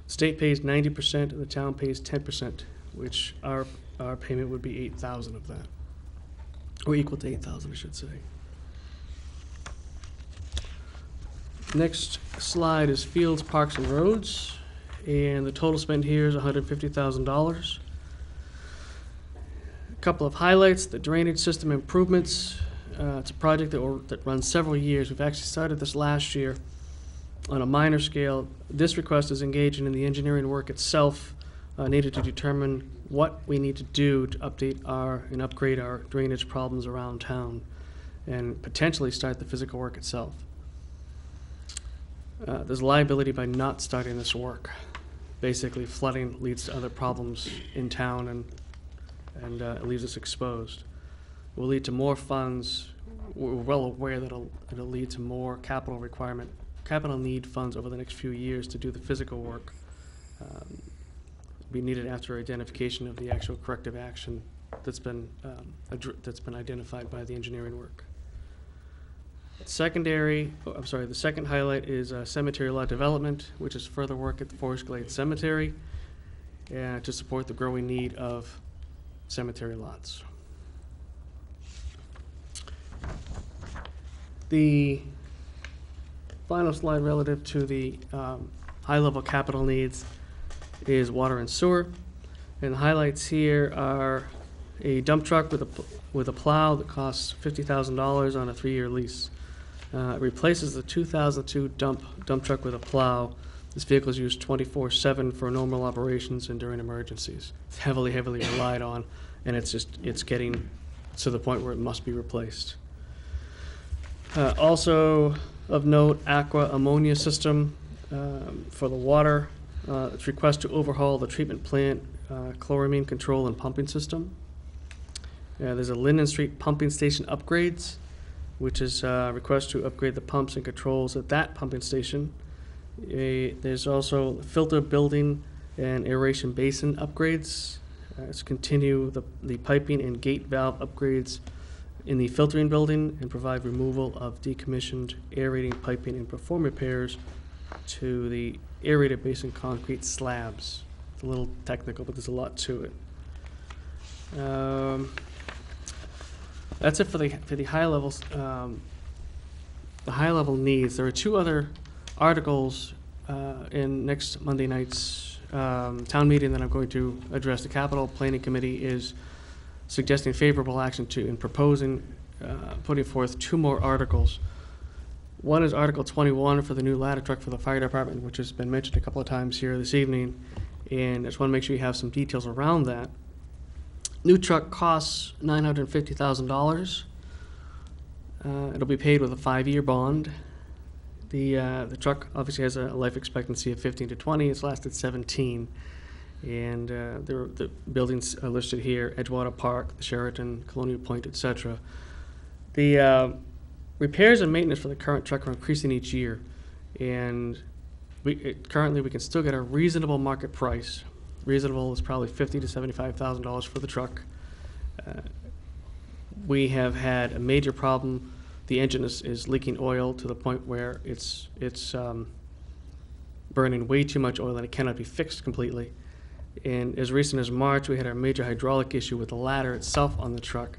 State pays 90% and the town pays 10%, which our payment would be $8,000 of that. Or equal to $8,000, I should say. Next slide is fields, parks, and roads. And the total spent here is $150,000. A couple of highlights: the drainage system improvements. It's a project that runs several years. We've actually started this last year on a minor scale. This request is engaging in the engineering work itself, needed to determine what we need to do to update and upgrade our drainage problems around town, and potentially start the physical work itself. There's liability by not starting this work. Basically, flooding leads to other problems in town, and it leaves us exposed. It will lead to more funds. We're well aware that it'll lead to more capital need funds over the next few years to do the physical work. Be needed after identification of the actual corrective action that's been identified by the engineering work. The second highlight is cemetery lot development, which is further work at the Forest Glade Cemetery to support the growing need of cemetery lots. The final slide relative to the high-level capital needs is water and sewer. And the highlights here are a dump truck with a plow that costs $50,000 on a 3-year lease. It replaces the 2002 dump truck with a plow. This vehicle is used 24/7 for normal operations and during emergencies. It's heavily relied on, and it's getting to the point where it must be replaced. Also of note, aqua ammonia system for the water. It's request to overhaul the treatment plant, chloramine control and pumping system. There's a Linden Street pumping station upgrades, which is a request to upgrade the pumps and controls at that pumping station. There's also filter building and aeration basin upgrades. Let's continue the piping and gate valve upgrades in the filtering building and provide removal of decommissioned aerating piping and perform repairs to the aerated basin concrete slabs. It's a little technical, but there's a lot to it. That's it for the high levels. The high level needs. There are 2 other articles in next Monday night's town meeting that I'm going to address. The Capital Planning Committee is suggesting favorable action in proposing putting forth 2 more articles. One is Article 21 for the new ladder truck for the fire department, which has been mentioned a couple of times here this evening, and I just want to make sure you have some details around that. New truck costs $950,000. It'll be paid with a 5-year bond. The truck obviously has a life expectancy of 15 to 20. It's lasted 17. And the buildings are listed here: Edgewater Park, the Sheraton, Colonial Point, etc. The repairs and maintenance for the current truck are increasing each year, and currently we can still get a reasonable market price. Reasonable is probably $50,000 to $75,000 for the truck. We have had a major problem. The engine is leaking oil to the point where it's burning way too much oil and it cannot be fixed completely. And as recent as March, we had a major hydraulic issue with the ladder itself on the truck.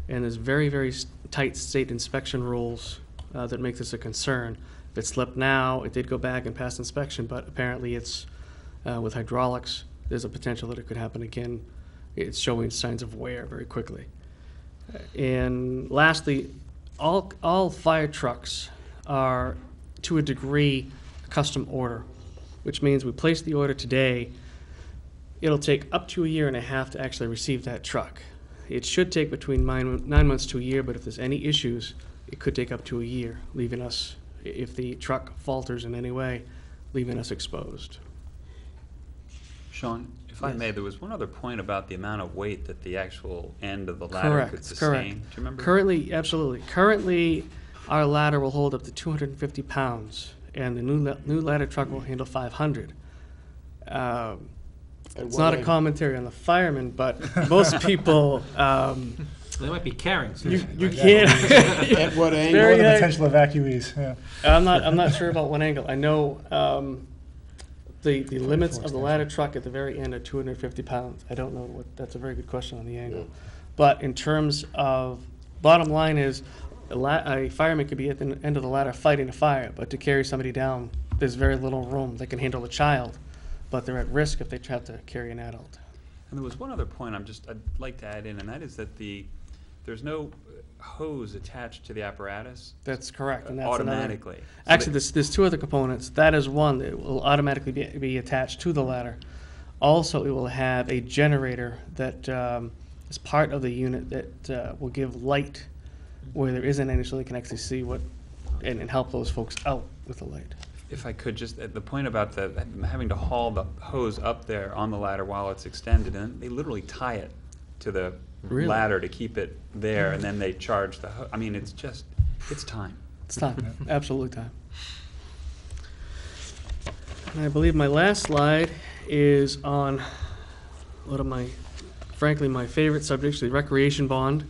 And there's very, very tight state inspection rules that make this a concern. If it slipped now, it did go back and pass inspection, but apparently it's, with hydraulics, there's a potential that it could happen again. It's showing signs of wear very quickly. And lastly, all fire trucks are, to a degree, custom order, which means we place the order today. It'll take up to 1.5 years to actually receive that truck. It should take between 9 months to a year, but if there's any issues, it could take up to 1 year, leaving us, if the truck falters in any way, leaving us exposed. Sean, if I Yes. may, there was one other point about the amount of weight that the actual end of the ladder could sustain. Correct. Do you remember? Currently, absolutely. Currently, our ladder will hold up to 250 pounds, and the new ladder truck will handle 500. It's not a commentary on the firemen, but most people, They might be carrying you something, you right? can't. At what Or Very the high- potential evacuees, yeah. I'm not sure about one angle. I know the limits of the ladder truck at the very end are 250 pounds. I don't know what. That's a very good question on the angle. But in terms of, bottom line is, a fireman could be at the end of the ladder fighting a fire, but to carry somebody down, there's very little room. They can handle a child, but they're at risk if they have to carry an adult. And there was one other point I'd like to add in, and that is that there's no hose attached to the apparatus That's correct, and that's another. automatically. So Actually, there's two other components. That is one that will automatically be attached to the ladder. Also, it will have a generator that is part of the unit that will give light where there isn't any, so they can actually see what, and help those folks out with the light. If I could, just at the point about having to haul the hose up there on the ladder while it's extended, and they literally tie it to the Really? ladder to keep it there, and then they charge the I mean, it's time. It's time, absolutely time. And I believe my last slide is on one of frankly, my favorite subjects, the recreation bond.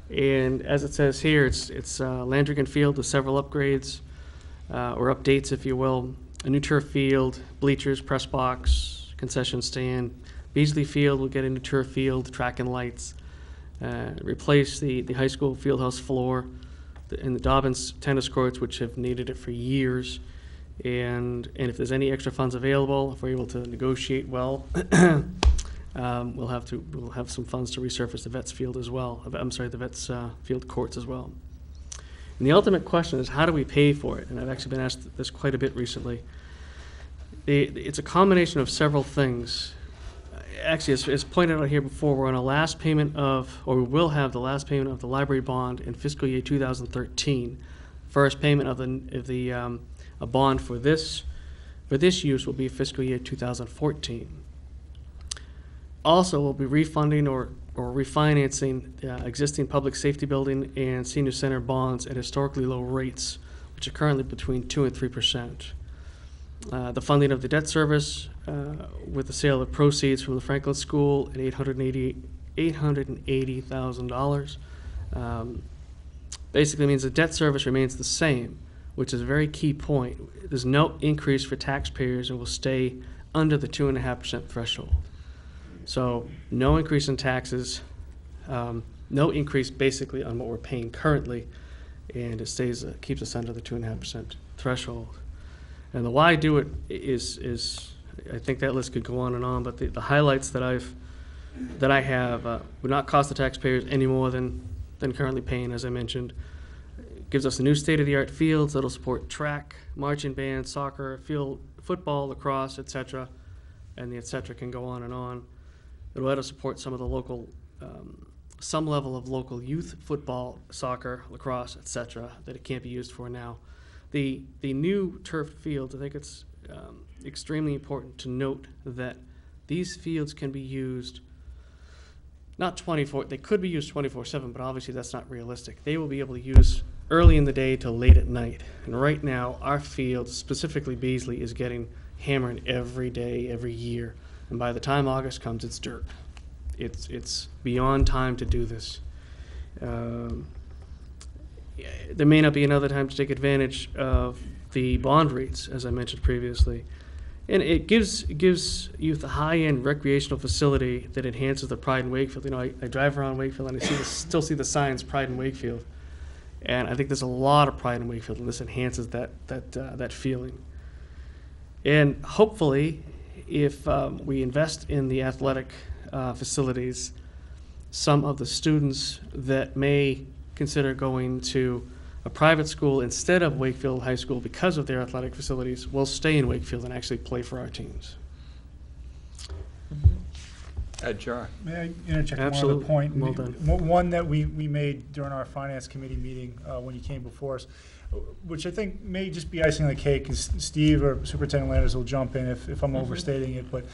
And as it says here, it's Landrigan Field with several upgrades, or updates, if you will. A new turf field, bleachers, press box, concession stand. Beasley Field will get a new turf field, track and lights. Replace the high school field house floor and the Dobbins tennis courts, which have needed it for years. And if there's any extra funds available, if we're able to negotiate well, we'll have some funds to resurface the Vets Field as well. I'm sorry, the Vets Field courts as well. And the ultimate question is, how do we pay for it? And I've actually been asked this quite a bit recently. It's a combination of several things. Actually, as pointed out here before, we're on a last payment of, or we will have the last payment of the library bond in fiscal year 2013. First payment of a bond for this use will be fiscal year 2014. Also, we'll be refunding or refinancing existing public safety building and senior center bonds at historically low rates, which are currently between 2% and 3%. The funding of the debt service with the sale of proceeds from the Franklin School at $880,000. Basically means the debt service remains the same, which is a very key point. There's no increase for taxpayers and will stay under the 2.5% threshold. So no increase in taxes, no increase basically on what we're paying currently, and it keeps us under the 2.5% threshold. And the why do it is I think that list could go on and on, but the highlights that I have would not cost the taxpayers any more than currently paying, as I mentioned. It gives us a new state-of-the-art fields that'll support track, marching band, soccer, field football, lacrosse, etc. And the etc. can go on and on. It'll let us support some of the local some level of local youth football, soccer, lacrosse, etc., that it can't be used for now. The new turf fields, I think it's extremely important to note that these fields can be used not 24, they could be used 24/7, but obviously that's not realistic. They will be able to use early in the day to late at night. And right now, our field, specifically Beasley, is getting hammered every day, every year. And by the time August comes, it's dirt. It's beyond time to do this. There may not be another time to take advantage of the bond rates, as I mentioned previously. And it gives youth a high-end recreational facility that enhances the pride in Wakefield. You know, I drive around Wakefield and I still see the signs, Pride in Wakefield. And I think there's a lot of pride in Wakefield, and this enhances that feeling. And hopefully, if we invest in the athletic facilities, some of the students that may consider going to a private school instead of Wakefield High School because of their athletic facilities will stay in Wakefield and actually play for our teams. Gerard. May I interject one other Absolutely. point? Well done. One that we made during our finance committee meeting when you came before us, which I think may just be icing on the cake, because Steve or Superintendent Landers will jump in if I'm overstating it, but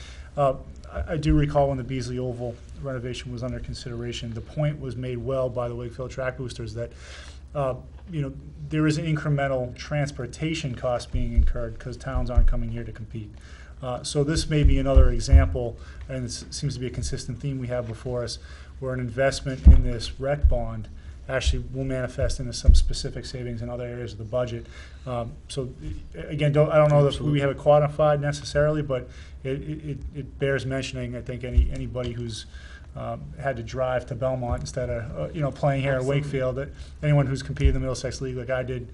I do recall when the Beasley Oval renovation was under consideration, the point was made well by the Wakefield track boosters that there is an incremental transportation cost being incurred because towns aren't coming here to compete. So this may be another example, and it seems to be a consistent theme we have before us, where an investment in this rec bond actually will manifest into some specific savings in other areas of the budget. So again, I don't know if we have it quantified necessarily, but it bears mentioning. I think anybody who's had to drive to Belmont instead of playing here at Wakefield, that anyone who's competed in the Middlesex League like I did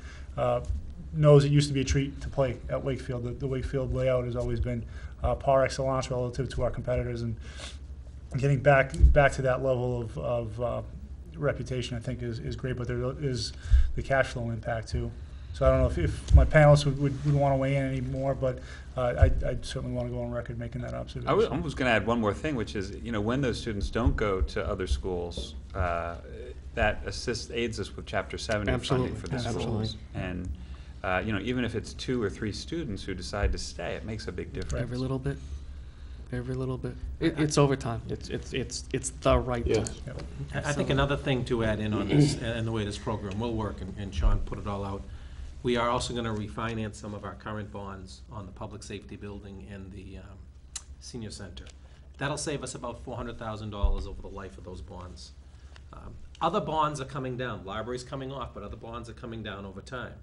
knows it used to be a treat to play at Wakefield. The Wakefield layout has always been par excellence relative to our competitors, and getting back to that level of reputation, I think, is great. But there is the cash flow impact too. So I don't know if my panelists would want to weigh in any more, but I certainly want to go on record making that observation. I was going to add one more thing, which is, when those students don't go to other schools, that aids us with Chapter 70 funding for the Absolutely. schools. And even if it's 2 or 3 students who decide to stay, it makes a big difference. Every little bit. It's overtime. It's the right Yeah. time. I think another thing to add in on this, and the way this program will work, and Sean put it all out, we are also going to refinance some of our current bonds on the public safety building and the senior center. That'll save us about $400,000 over the life of those bonds. Other bonds are coming down. Library's coming off, but other bonds are coming down over time.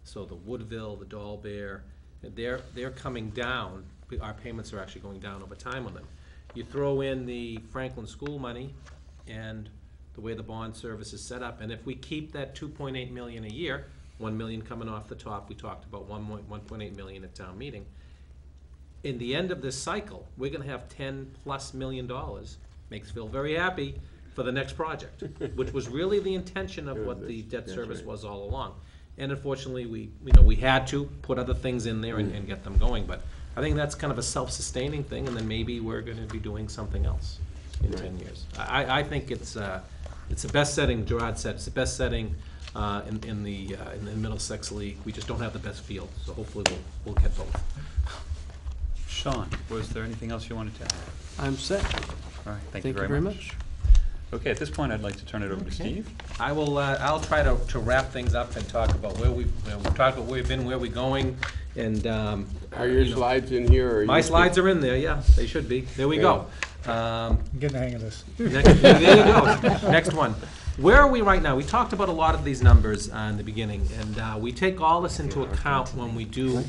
So the Woodville, the Doll Bear, they're coming down. Our payments are actually going down over time on them. You throw in the Franklin School money and the way the bond service is set up, and if we keep that $2.8 million a year, $1 million coming off the top, we talked about $1.8 million at town meeting. In the end of this cycle, we're gonna have $10+ million, makes Phil very happy, for the next project, which was really the intention of what the debt service was all along. And unfortunately, we had to put other things in there and get them going, but I think that's kind of a self-sustaining thing, and then maybe we're gonna be doing something else in 10 years. I think it's the best setting, Gerard said, it's the best setting in the Middlesex League. We just don't have the best field, so hopefully we'll get both. Sean, was there anything else you wanted to add? I'm set. All right, thank you very much. Okay, at this point, I'd like to turn it over to Steve. I'll try to wrap things up and talk about where we've been, where we're going, and Are your slides in here? Or my slides are in there. Yeah, they should be. There we go. I'm getting the hang of this. There you go. Next one. Where are we right now? We talked about a lot of these numbers in the beginning, and we take all this into account when we do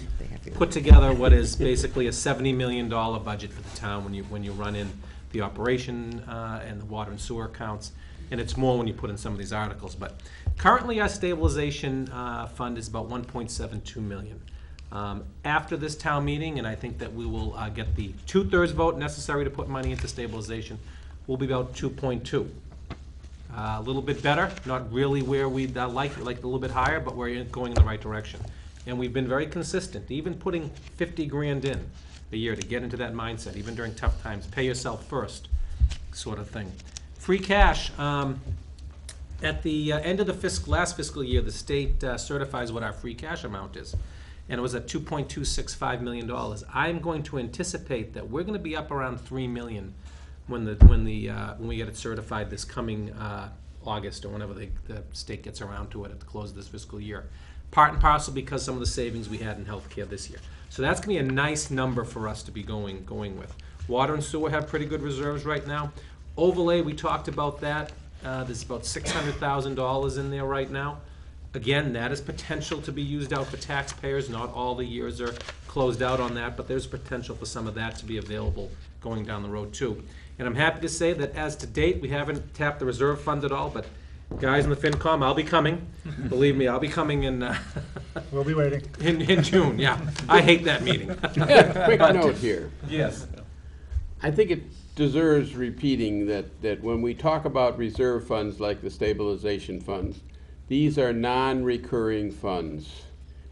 put together what is basically a $70 million budget for the town when you run in the operation and the water and sewer accounts, and it's more when you put in some of these articles. But currently, our stabilization fund is about $1.72 million. After this town meeting, and I think that we will get the 2/3 vote necessary to put money into stabilization, will be about 2.2. A little bit better, not really where we'd like a little bit higher, but we're going in the right direction. And we've been very consistent, even putting 50 grand in a year to get into that mindset, even during tough times, pay yourself first, sort of thing. Free cash, at the end of the last fiscal year, the state certifies what our free cash amount is, and it was at $2.265 million. I'm going to anticipate that we're gonna be up around $3 million when we get it certified this coming August, or whenever the state gets around to it at the close of this fiscal year. Part and parcel because some of the savings we had in healthcare this year. So that's gonna be a nice number for us to be going with. Water and sewer have pretty good reserves right now. Overlay, we talked about that. There's about $600,000 in there right now. Again, that is potential to be used out for taxpayers. Not all the years are closed out on that, but there's potential for some of that to be available going down the road too. And I'm happy to say that as to date, we haven't tapped the reserve fund at all, but guys in the FinComm, I'll be coming. Believe me, I'll be coming in, We'll be waiting. in June, yeah. I hate that meeting. Quick note here. Yes. I think it deserves repeating that when we talk about reserve funds like the stabilization funds, these are non-recurring funds.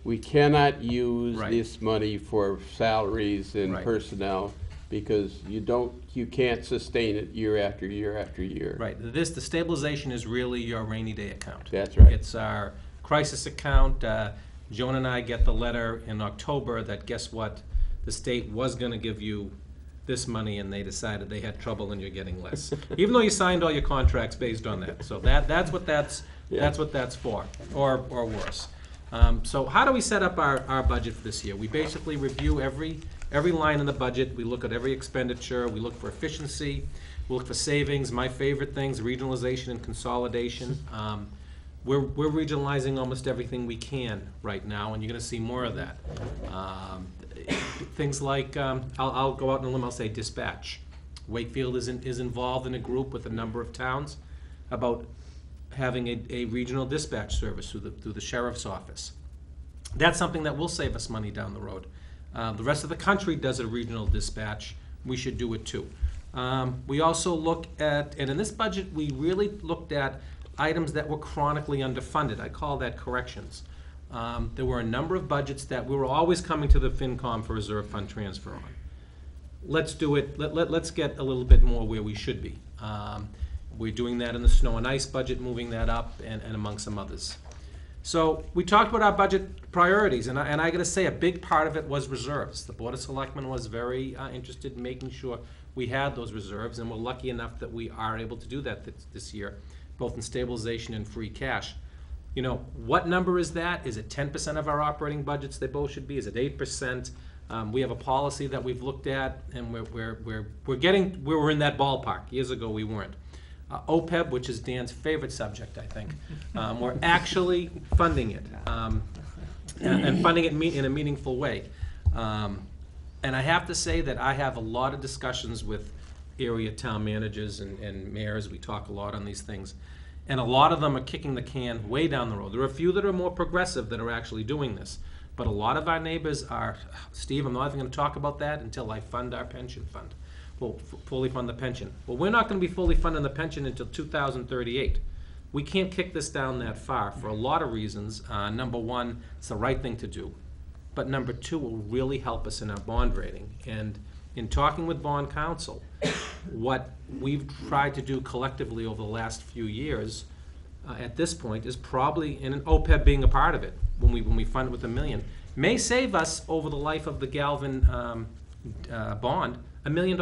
We cannot use Right. this money for salaries and Right. personnel because you can't sustain it year after year after year. Right, the stabilization is really your rainy day account. That's right. It's our crisis account. Joan and I get the letter in October that, guess what? The state was gonna give you this money and they decided they had trouble and you're getting less. Even though you signed all your contracts based on that. So that's what that's for, or worse. So how do we set up our budget for this year? We basically review every line in the budget. We look at every expenditure. We look for efficiency. We look for savings. My favorite things, regionalization and consolidation. We're regionalizing almost everything we can right now, and you're gonna see more of that. Things like, I'll go out on a limb, I'll say dispatch. Wakefield is involved in a group with a number of towns about having a regional dispatch service through the sheriff's office. That's something that will save us money down the road. The rest of the country does a regional dispatch. We should do it too. We also look at, and in this budget, we really looked at items that were chronically underfunded. I call that corrections. There were a number of budgets that we were always coming to the FinComm for reserve fund transfer on. Let's do it, let's get a little bit more where we should be. We're doing that in the snow and ice budget, moving that up, and among some others. So we talked about our budget priorities, and I gotta say, a big part of it was reserves. The Board of Selectmen was very interested in making sure we had those reserves, and we're lucky enough that we are able to do that this year, both in stabilization and free cash. You know, what number is that? Is it 10% of our operating budgets they both should be? Is it 8%? We have a policy that we've looked at, and we're in that ballpark. Years ago, we weren't. OPEB, which is Dan's favorite subject, I think. We're actually funding it, and funding it in a meaningful way. And I have to say that I have a lot of discussions with area town managers and mayors. We talk a lot on these things. And a lot of them are kicking the can way down the road. There are a few that are more progressive that are actually doing this. But a lot of our neighbors are, Steve, I'm not even gonna talk about that until I fund our pension fund. Well, fully fund the pension. Well, we're not gonna be fully funding the pension until 2038. We can't kick this down that far for a lot of reasons. Number one, it's the right thing to do. But number two, will really help us in our bond rating. And in talking with bond counsel, what we've tried to do collectively over the last few years, at this point, is probably, and an OPEB being a part of it, when we fund it with $1 million, may save us over the life of the Galvin bond $1 million.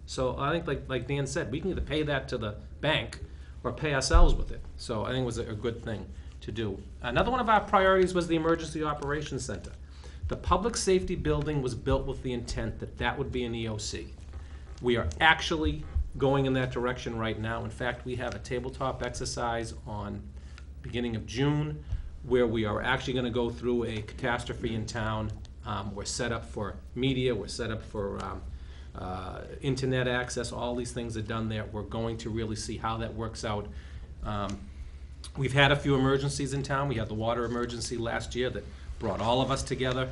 So I think, like Dan said, we can either pay that to the bank or pay ourselves with it. So I think it was a good thing to do. Another one of our priorities was the Emergency Operations Center. The public safety building was built with the intent that that would be an EOC. We are actually going in that direction right now. In fact, we have a tabletop exercise on beginning of June where we are actually going to go through a catastrophe in town. We're set up for media, we're set up for internet access, all these things are done there. We're going to really see how that works out. We've had a few emergencies in town. We had the water emergency last year that brought all of us together.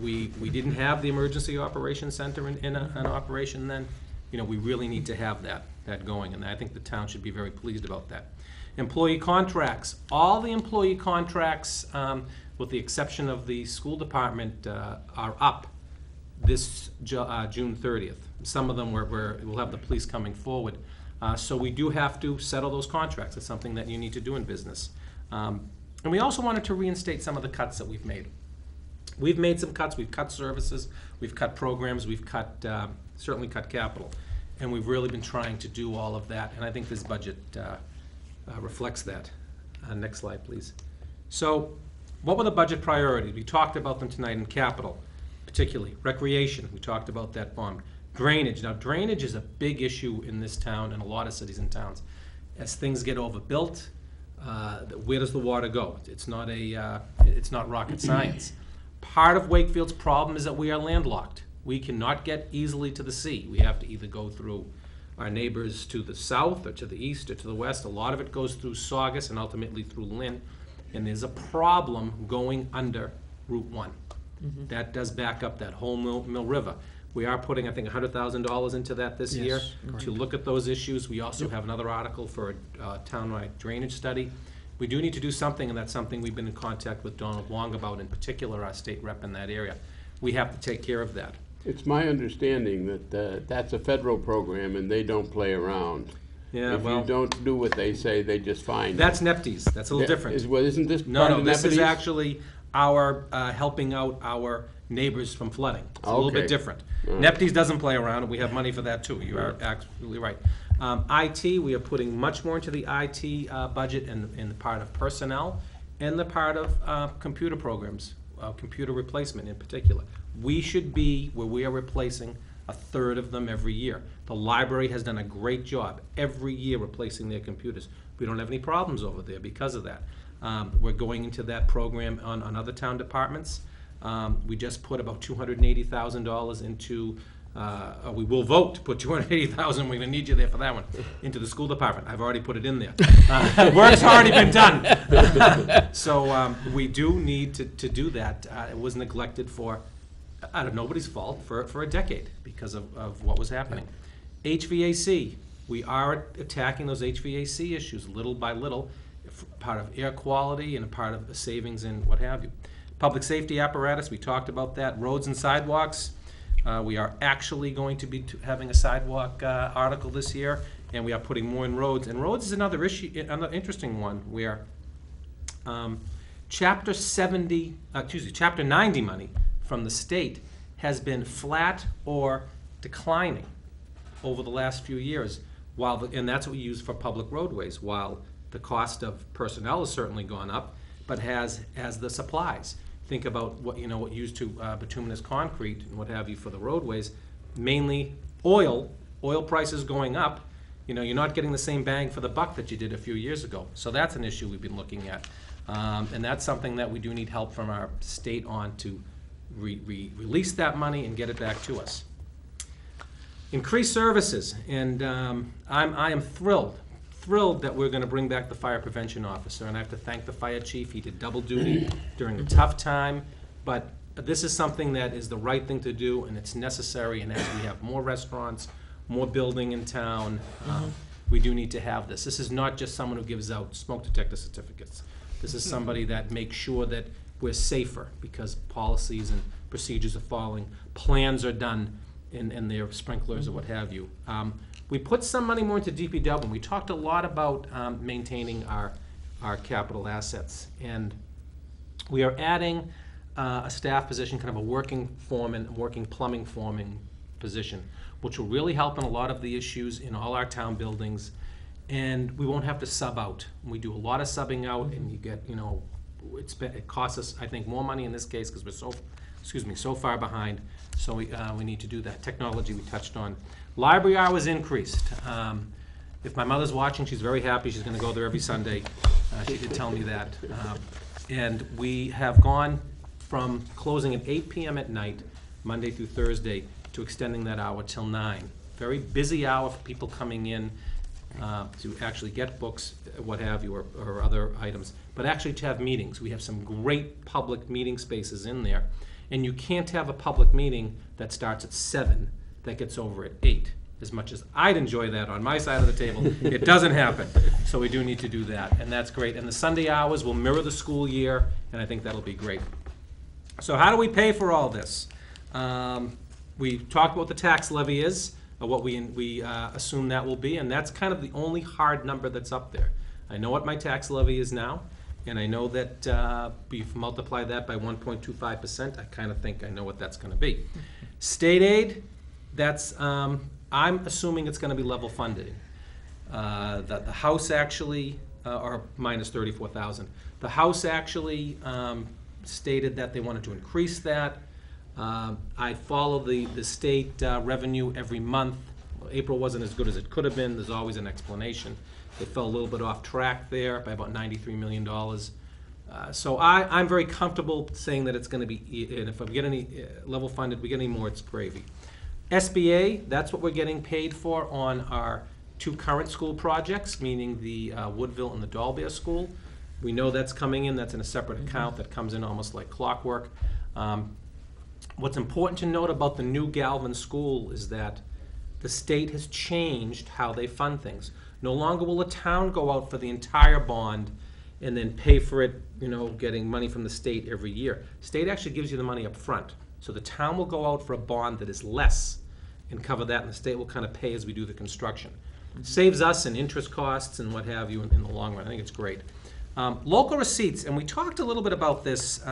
We didn't have the Emergency Operations Center in operation then. You know, we really need to have that going, and I think the town should be very pleased about that. Employee contracts. All the employee contracts, with the exception of the school department, are up this June 30th. Some of them we'll have the police coming forward. So we do have to settle those contracts. It's something that you need to do in business. And we also wanted to reinstate some of the cuts that we've made. We've made some cuts. We've cut services. We've cut programs. We've cut, certainly cut capital. And we've really been trying to do all of that. And I think this budget reflects that. Next slide, please. So what were the budget priorities? We talked about them tonight in capital, particularly. Recreation, we talked about that bond. Drainage. Now, drainage is a big issue in this town and a lot of cities and towns. As things get overbuilt, where does the water go? It's not rocket science. Part of Wakefield's problem is that we are landlocked. We cannot get easily to the sea. We have to either go through our neighbors to the south or to the east or to the west. A lot of it goes through Saugus and ultimately through Lynn. And there's a problem going under Route 1. That does back up that whole Mill River. We are putting, I think, $100,000 into that this year to look at those issues. We also have another article for a townwide drainage study. We do need to do something, and that's something we've been in contact with Donald Long about, in particular our state rep in that area. We have to take care of that. It's my understanding that that's a federal program and they don't play around. Yeah, If well, you don't do what they say, they just fine you. that's NEPTES. That's a little different. Well, isn't this No, part no, of this is Nepenthes? actually our, helping out our neighbors from flooding. It's a little bit Okay. different. All right. NEPTES doesn't play around, and we have money for that too. You are absolutely right. IT, we are putting much more into the IT budget in the part of personnel and the part of computer programs, computer replacement in particular. We should be where we are replacing a third of them every year. The library has done a great job every year replacing their computers. We don't have any problems over there because of that. We're going into that program on other town departments. We just put about $280,000 into, we will vote to put $280,000, we're gonna need you there for that one, into the school department. I've already put it in there. Work's already been done. So we do need to do that. It was neglected for, out of nobody's fault, for a decade because of what was happening. HVAC, we are attacking those HVAC issues little by little, part of air quality and a part of the savings and what have you. Public safety apparatus, we talked about that. Roads and sidewalks, we are actually going to be having a sidewalk article this year, and we are putting more in roads. And roads is another issue, another interesting one, where Chapter 90 money from the state has been flat or declining over the last few years, and that's what we use for public roadways, while the cost of personnel has certainly gone up, but has the supplies. Think about what used to bituminous concrete and what have you for the roadways, mainly oil prices going up. You're not getting the same bang for the buck that you did a few years ago. So that's an issue we've been looking at. And that's something that we do need help from our state on to release that money and get it back to us. Increased services, and I am thrilled that we're going to bring back the fire prevention officer, and I have to thank the fire chief. He did double duty during a tough time, but this is something that is the right thing to do, and it's necessary, and as we have more restaurants, more building in town, we do need to have this. This is not just someone who gives out smoke detector certificates. This is somebody that makes sure that we're safer because policies and procedures are following, plans are done in their sprinklers or what have you. We put some money more into DPW, and we talked a lot about maintaining our capital assets. And we are adding a staff position, kind of a working foreman, working plumbing foreman position, which will really help in a lot of the issues in all our town buildings. And we won't have to sub out. We do a lot of subbing out, and you get, it costs us, I think, more money in this case because we're so far behind. So we need to do that. Technology we touched on. Library hours increased. If my mother's watching, she's very happy. She's going to go there every Sunday. She did tell me that. And we have gone from closing at 8 p.m. at night, Monday through Thursday, to extending that hour till 9. Very busy hour for people coming in to actually get books, what have you, or other items, but actually to have meetings. We have some great public meeting spaces in there. And you can't have a public meeting that starts at 7 that gets over at 8. As much as I'd enjoy that on my side of the table, it doesn't happen. So we do need to do that, and that's great. And the Sunday hours will mirror the school year, and I think that'll be great. So how do we pay for all this? We talked about what the tax levy is. what we assume that will be, and that's kind of the only hard number that's up there. I know what my tax levy is now, and I know that we've multiplied that by 1.25%. I kind of think I know what that's going to be. State aid, that's, I'm assuming it's going to be level funded. The House actually, or minus 34,000. The House actually stated that they wanted to increase that. I follow the state revenue every month. April wasn't as good as it could have been. There's always an explanation. They fell a little bit off track there by about $93 million. So I'm very comfortable saying that it's going to be, and if we get any level funded, we get any more, it's gravy. SBA, that's what we're getting paid for on our 2 current school projects, meaning the Woodville and the Dahlberg School. We know that's coming in. That's in a separate account that comes in almost like clockwork. What's important to note about the new Galvin school is that the state has changed how they fund things. No longer will a town go out for the entire bond and then pay for it, you know, getting money from the state every year. State actually gives you the money up front. So the town will go out for a bond that is less and cover that, and the state will kind of pay as we do the construction. Saves us in interest costs and what have you in the long run. I think it's great. Local receipts, and we talked a little bit about this.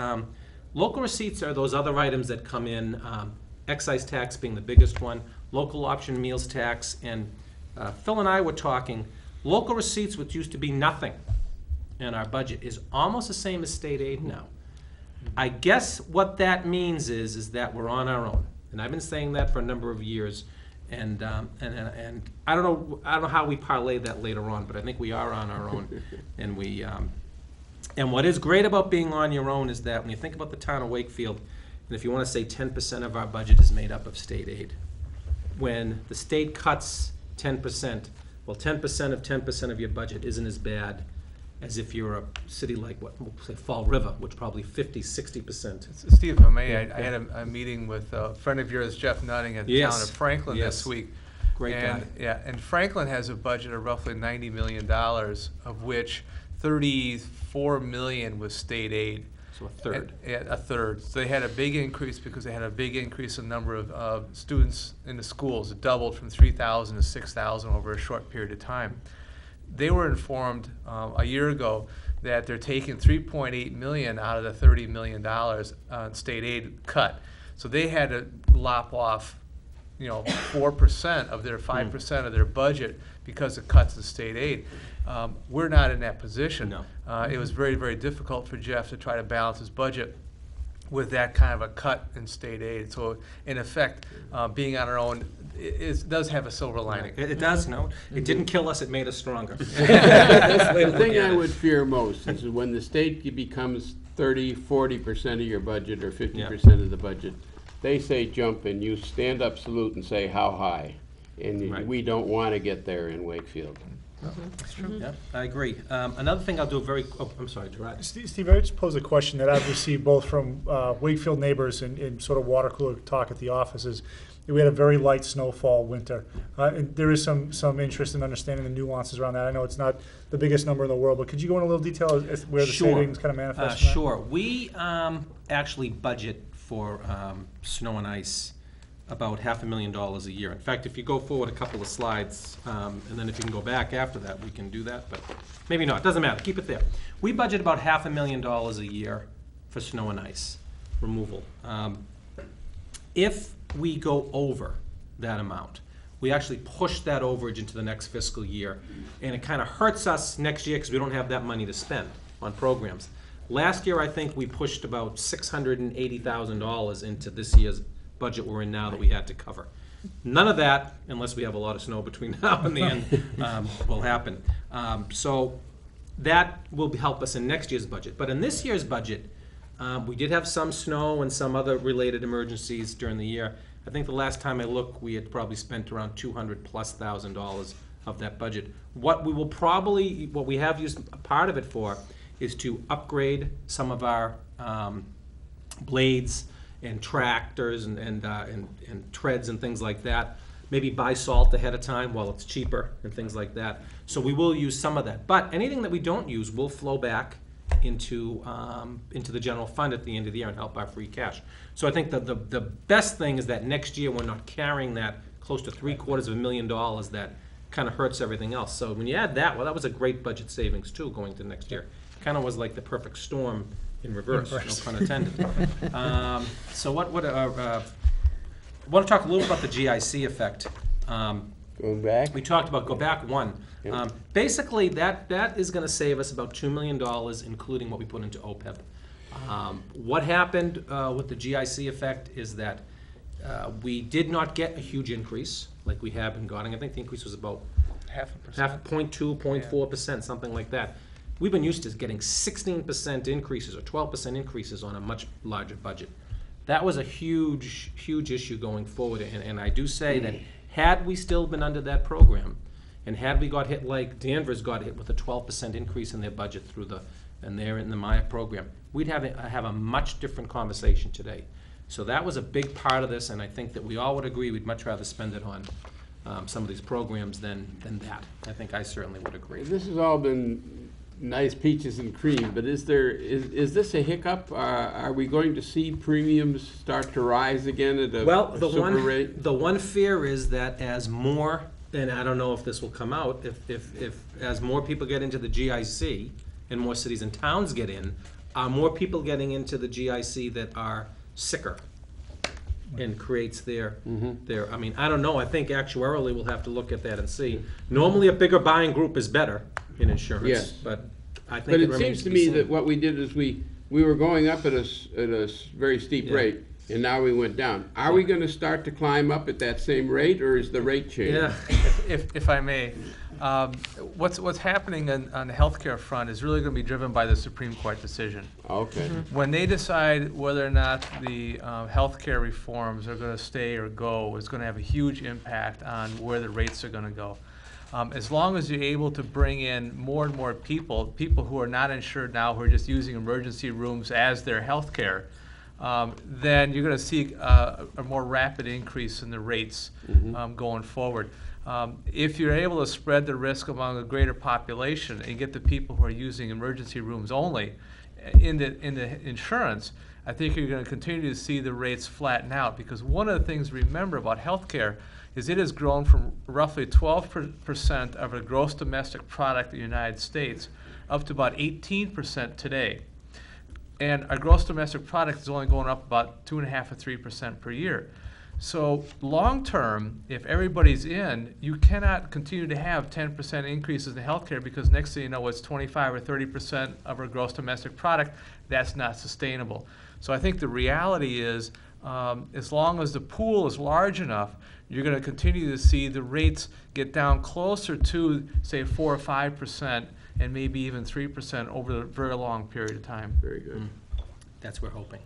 Local receipts are those other items that come in, excise tax being the biggest one, local option meals tax, and Phil and I were talking, local receipts, which used to be nothing in our budget, is almost the same as state aid now. I guess what that means is that we're on our own, and I've been saying that for a number of years, and I don't know how we parlay that later on, but I think we are on our own, and we. And what is great about being on your own is that when you think about the town of Wakefield, and if you want to say 10% of our budget is made up of state aid, when the state cuts 10%, well, 10% of 10% of your budget isn't as bad as if you're a city like, what, say Fall River, which probably 50-60%. Steve, if I may, I had a meeting with a friend of yours, Jeff Nutting, at the town of Franklin this week. Great guy. Yeah, and Franklin has a budget of roughly $90 million, of which 34 million was state aid. So a third. A third. So they had a big increase because they had a big increase in number of students in the schools. It doubled from 3,000 to 6,000 over a short period of time. They were informed a year ago that they're taking 3.8 million out of the $30 million state aid cut. So they had to lop off, 4% of their 5% of their budget because of cuts in state aid. We're not in that position. No. It was very, very difficult for Jeff to try to balance his budget with that kind of a cut in state aid. So in effect, being on our own does have a silver lining. It does, no. It didn't kill us, it made us stronger. The thing I would fear most is when the state becomes 30-40% of your budget or 50% of the budget, they say jump and you stand up, salute, and say how high. And Right. we don't want to get there in Wakefield. That's true. Yeah, I agree. Another thing I'll do I'm sorry, Gerard. Steve, I just pose a question that I've received both from Wakefield neighbors and sort of water cooler talk at the offices. We had a very light snowfall winter. And there is some interest in understanding the nuances around that. I know it's not the biggest number in the world, but could you go into a little detail as where the savings kind of manifest? Sure. We actually budget for snow and ice about $500,000 a year. In fact, if you go forward a couple of slides, and then if you can go back after that, we can do that, but maybe not. Doesn't matter. Keep it there. We budget about $500,000 a year for snow and ice removal. If we go over that amount, we actually push that overage into the next fiscal year, and it kind of hurts us next year because we don't have that money to spend on programs. Last year, I think we pushed about $680,000 into this year's budget we're in now that we had to cover. None of that, unless we have a lot of snow between now and the end, will happen. So that will help us in next year's budget. But in this year's budget, we did have some snow and some other related emergencies during the year. I think the last time I looked, we had probably spent around $200,000+ of that budget. What we have used a part of it for is to upgrade some of our blades and tractors and treads and things like that. Maybe buy salt ahead of time while it's cheaper and things like that. So we will use some of that. But anything that we don't use will flow back into the general fund at the end of the year and help our free cash. So I think that the best thing is that next year we're not carrying that close to $750,000 that kind of hurts everything else. So when you add that, well, that was a great budget savings too, going to next year. Kind of was like the perfect storm in reverse, no pun intended. So I want to talk a little about the GIC effect. Going back? We talked about, go back one. Yep. Basically, that is gonna save us about $2 million, including what we put into OPEB. What happened with the GIC effect is that we did not get a huge increase like we have been getting. I think the increase was about 0.2, 0.4%, something like that. We've been used to getting 16% increases or 12% increases on a much larger budget. That was a huge, huge issue going forward, and I do say that had we still been under that program, and had we got hit like Danvers got hit with a 12% increase in their budget and they're in the Maya program, we'd have a much different conversation today. So that was a big part of this, and I think that we all would agree we'd much rather spend it on some of these programs than that. I think I certainly would agree. This has all been nice peaches and cream, but is this a hiccup? Are we going to see premiums start to rise again at a super rate? The one fear is that as more, and I don't know if this will come out, if as more people get into the GIC and more cities and towns get in, are more people getting into the GIC that are sicker and creates their, I mean, I don't know, I think actuarially we'll have to look at that and see. Normally a bigger buying group is better in insurance, Yes. but I think But it it remains seems to to be me seen. that what we did is we were going up at a very steep Yeah. rate, and now we went down. Are we gonna start to climb up at that same rate, or is the rate change? Yeah, If I may, what's happening on the healthcare front is really going to be driven by the Supreme Court decision. Okay. When they decide whether or not the healthcare reforms are going to stay or go, is going to have a huge impact on where the rates are going to go. As long as you're able to bring in more and more people who are not insured now, who are just using emergency rooms as their healthcare, then you're going to see a more rapid increase in the rates going forward. If you're able to spread the risk among a greater population and get the people who are using emergency rooms only in the insurance, I think you're going to continue to see the rates flatten out, because one of the things to remember about healthcare is it has grown from roughly 12% of a gross domestic product in the United States up to about 18% today. And our gross domestic product is only going up about 2.5% or 3% per year. So long term, if everybody's in, you cannot continue to have 10% increases in healthcare, because next thing you know, it's 25 or 30% of our gross domestic product. That's not sustainable. So I think the reality is, as long as the pool is large enough, you're going to continue to see the rates get down closer to, say, 4 or 5%, and maybe even 3% over a very long period of time. Very good. that's what we're hoping.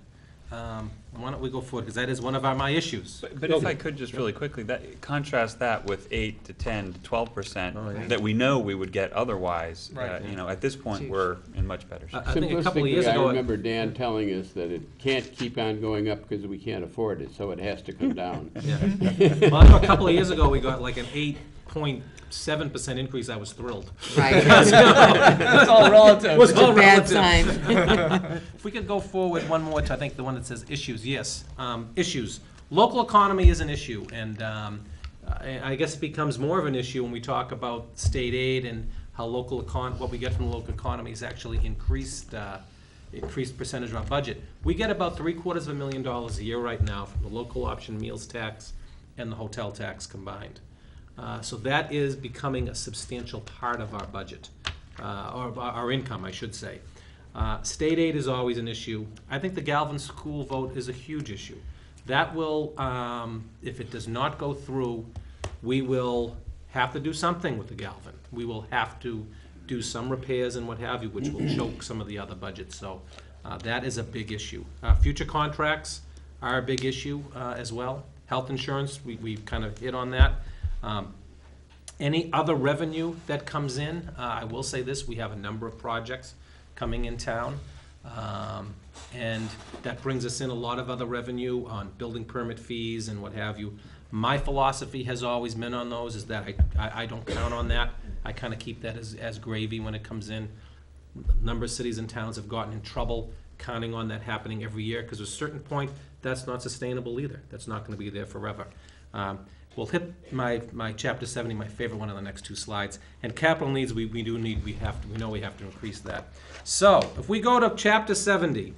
Why don't we go forward, because that is one of my issues. But if I could just really quickly, contrast that with 8 to 10 to 12% Oh, yeah. that we know we would get otherwise. Right. At this point, we're in much better shape. I think a couple of Simplistically, years I ago, remember Dan telling us that it can't keep on going up because we can't afford it, so it has to come down. yeah. Well, I know a couple of years ago, we got like an 8.7% increase. I was thrilled. Right. It's all relative. Was all Bad relative. sign. If we could go forward one more to, I think, the one that says issues, yes. Issues. Local economy is an issue, and I guess it becomes more of an issue when we talk about state aid and how what we get from the local economy is actually increased percentage of our budget. We get about $750,000 a year right now from the local option meals tax and the hotel tax combined. So that is becoming a substantial part of our budget, or our income, I should say. State aid is always an issue. I think the Galvin school vote is a huge issue. That will, if it does not go through, we will have to do something with the Galvin. We will have to do some repairs and what have you, which will choke some of the other budgets. So that is a big issue. Future contracts are a big issue as well. Health insurance, we've kind of hit on that. Any other revenue that comes in, I will say this, we have a number of projects coming in town, and that brings us in a lot of other revenue on building permit fees and what have you. My philosophy has always been on those is that I don't count on that. I kind of keep that as gravy when it comes in. A number of cities and towns have gotten in trouble counting on that happening every year, because at a certain point, that's not sustainable either. That's not gonna be there forever. We'll hit my chapter 70, my favorite one on the next two slides. And capital needs, we know we have to increase that. So, if we go to chapter 70,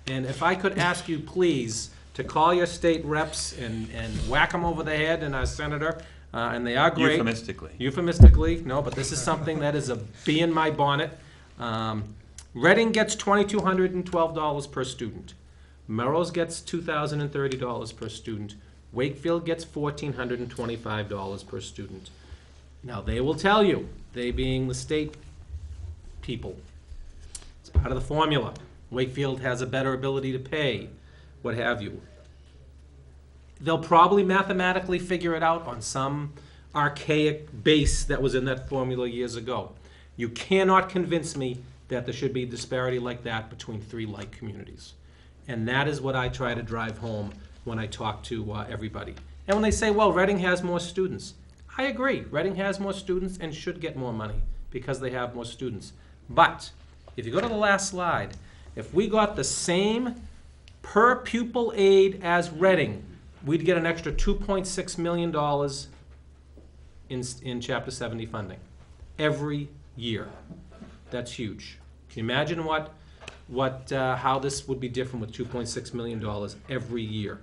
and if I could ask you, please, to call your state reps and whack them over the head, and our senator, and they are great. Euphemistically, no, but this is something that is a bee in my bonnet. Reading gets $2,212 per student. Melrose gets $2,030 per student. Wakefield gets $1,425 per student. Now, they will tell you, they being the state people, it's part of the formula. Wakefield has a better ability to pay, what have you. They'll probably mathematically figure it out on some archaic base that was in that formula years ago. You cannot convince me that there should be a disparity like that between three like communities. And that is what I try to drive home when I talk to everybody. And when they say, well, Reading has more students, I agree. Reading has more students and should get more money because they have more students. But if you go to the last slide, if we got the same per pupil aid as Reading, we'd get an extra $2.6 million in Chapter 70 funding every year. That's huge. Can you imagine how this would be different with $2.6 million every year?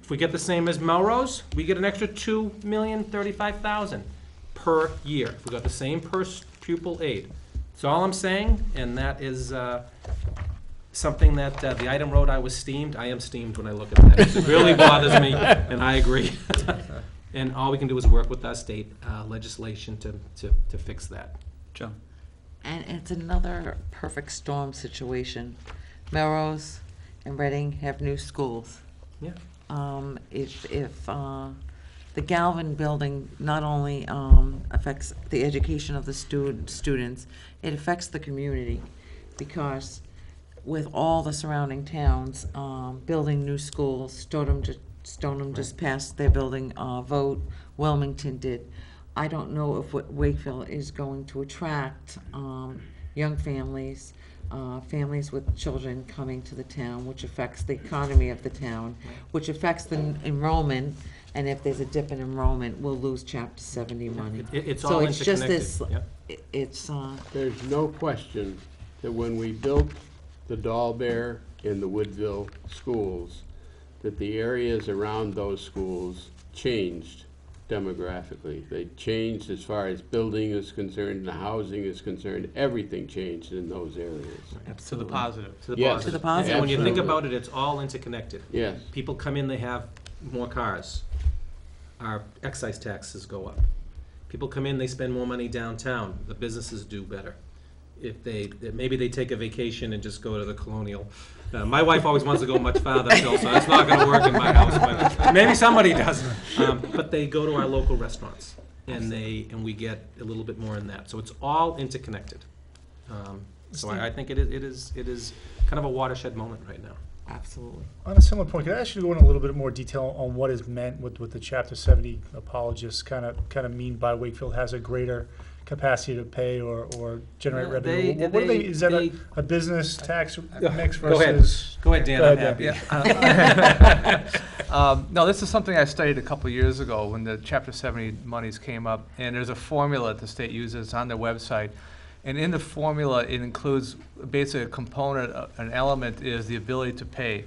If we get the same as Melrose, we get an extra $2,035,000 per year. If we got the same per pupil aid. That's all I'm saying, and that is something that the item wrote I was steamed. I am steamed when I look at that. It really bothers me, and I agree. And all we can do is work with our state legislation to fix that. Joe? And it's another perfect storm situation. Melrose and Reading have new schools. Yeah. If the Galvin building not only affects the education of the students, it affects the community, because with all the surrounding towns building new schools, Stoneham just passed their building vote, Wilmington did. I don't know if what Wakefield is going to attract young families, families with children coming to the town, which affects the economy of the town, which affects the enrollment, and if there's a dip in enrollment, we'll lose Chapter 70 money. It's So all it's just interconnected. this, it's, There's no question that when we built the Dahlberg and the Woodville schools, that the areas around those schools changed demographically. They changed as far as building is concerned, the housing is concerned, everything changed in those areas. To the positive. To the Yes. positive. To the positive. And when you think Absolutely. about it, it's all interconnected. Yes. People come in, they have more cars. Our excise taxes go up. People come in, they spend more money downtown. The businesses do better. Maybe they take a vacation and just go to the Colonial. My wife always wants to go much farther, Phil, so that's not gonna work in my house, but maybe somebody does. But they go to our local restaurants, and we get a little bit more in that. So it's all interconnected. So I think it is kind of a watershed moment right now. absolutely. On a similar point, could I ask you to go into a little bit more detail on what is meant with the Chapter 70 apologists kind of mean by Wakefield has a greater capacity to pay or generate revenue? What do is that a business tax mix versus? Go ahead, Dan, Go I'm ahead, happy. No, this is something I studied a couple years ago when the Chapter 70 monies came up, and there's a formula that the state uses on their website. And in the formula, it includes basically a component, an element is the ability to pay.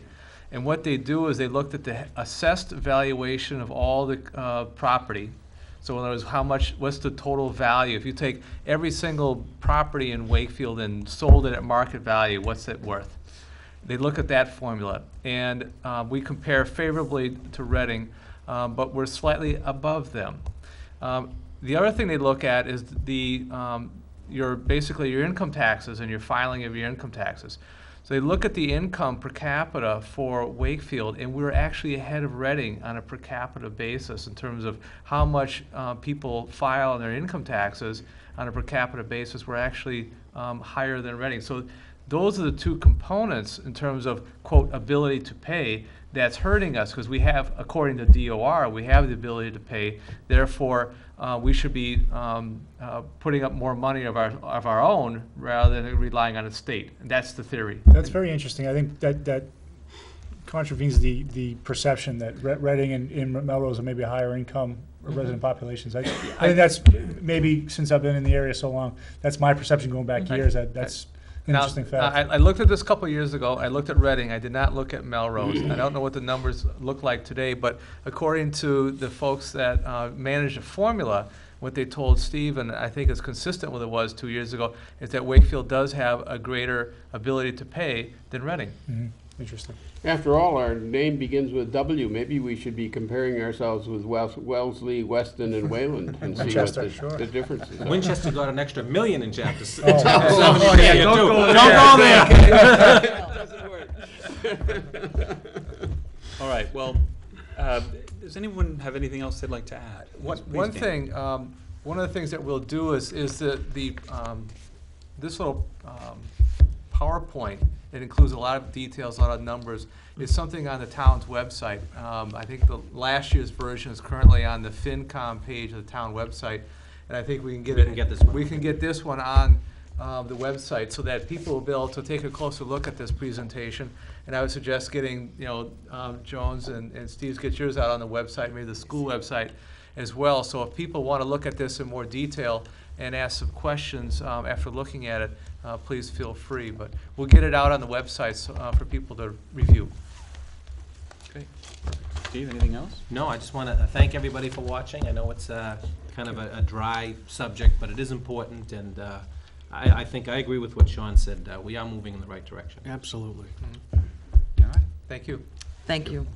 And what they do is they looked at the assessed valuation of all the property. So in other words, what's the total value? If you take every single property in Wakefield and sold it at market value, what's it worth? They look at that formula, and we compare favorably to Reading, but we're slightly above them. The other thing they look at is basically your income taxes and your filing of your income taxes. So they look at the income per capita for Wakefield, and we're actually ahead of Reading on a per capita basis in terms of how much people file on their income taxes on a per capita basis. We're actually higher than Reading. So those are the two components in terms of, quote, ability to pay that's hurting us, because we have, according to DOR, we have the ability to pay. Therefore, we should be putting up more money of our own rather than relying on the state. And that's the theory. That's very interesting. I think that contravenes the perception that Reading and Melrose are maybe higher income resident populations. I think that's, maybe since I've been in the area so long, that's my perception going back years, that's an Now, interesting fact. I looked at this a couple of years ago. I looked at Reading. I did not look at Melrose. I don't know what the numbers look like today, but according to the folks that manage the formula, what they told Steve, and I think is consistent with what it was 2 years ago, is that Wakefield does have a greater ability to pay than Reading. Interesting. After all, our name begins with W. Maybe we should be comparing ourselves with Wellesley, Weston, and Wayland and see what Winchester, sure. the differences are. Winchester got an extra $1 million in chapter Oh, yeah, don't go there. All right, well, does anyone have anything else they'd like to add? Yes, please, One Dan. thing, one of the things that we'll do is this little PowerPoint, it includes a lot of details, a lot of numbers, is something on the town's website. I think the last year's version is currently on the FinComm page of the town website, and I think we can get We can get this one. We can get this one on the website so that people will be able to take a closer look at this presentation. And I would suggest getting, Jones and Steve's, get yours out on the website, maybe the school website as well. So if people want to look at this in more detail and ask some questions after looking at it, please feel free. But we'll get it out on the website for people to review. Okay. Steve, anything else? No, I just want to thank everybody for watching. I know it's kind of a dry subject, but it is important, and I think I agree with what Sean said. We are moving in the right direction. Absolutely. All right. Thank you. Thank you.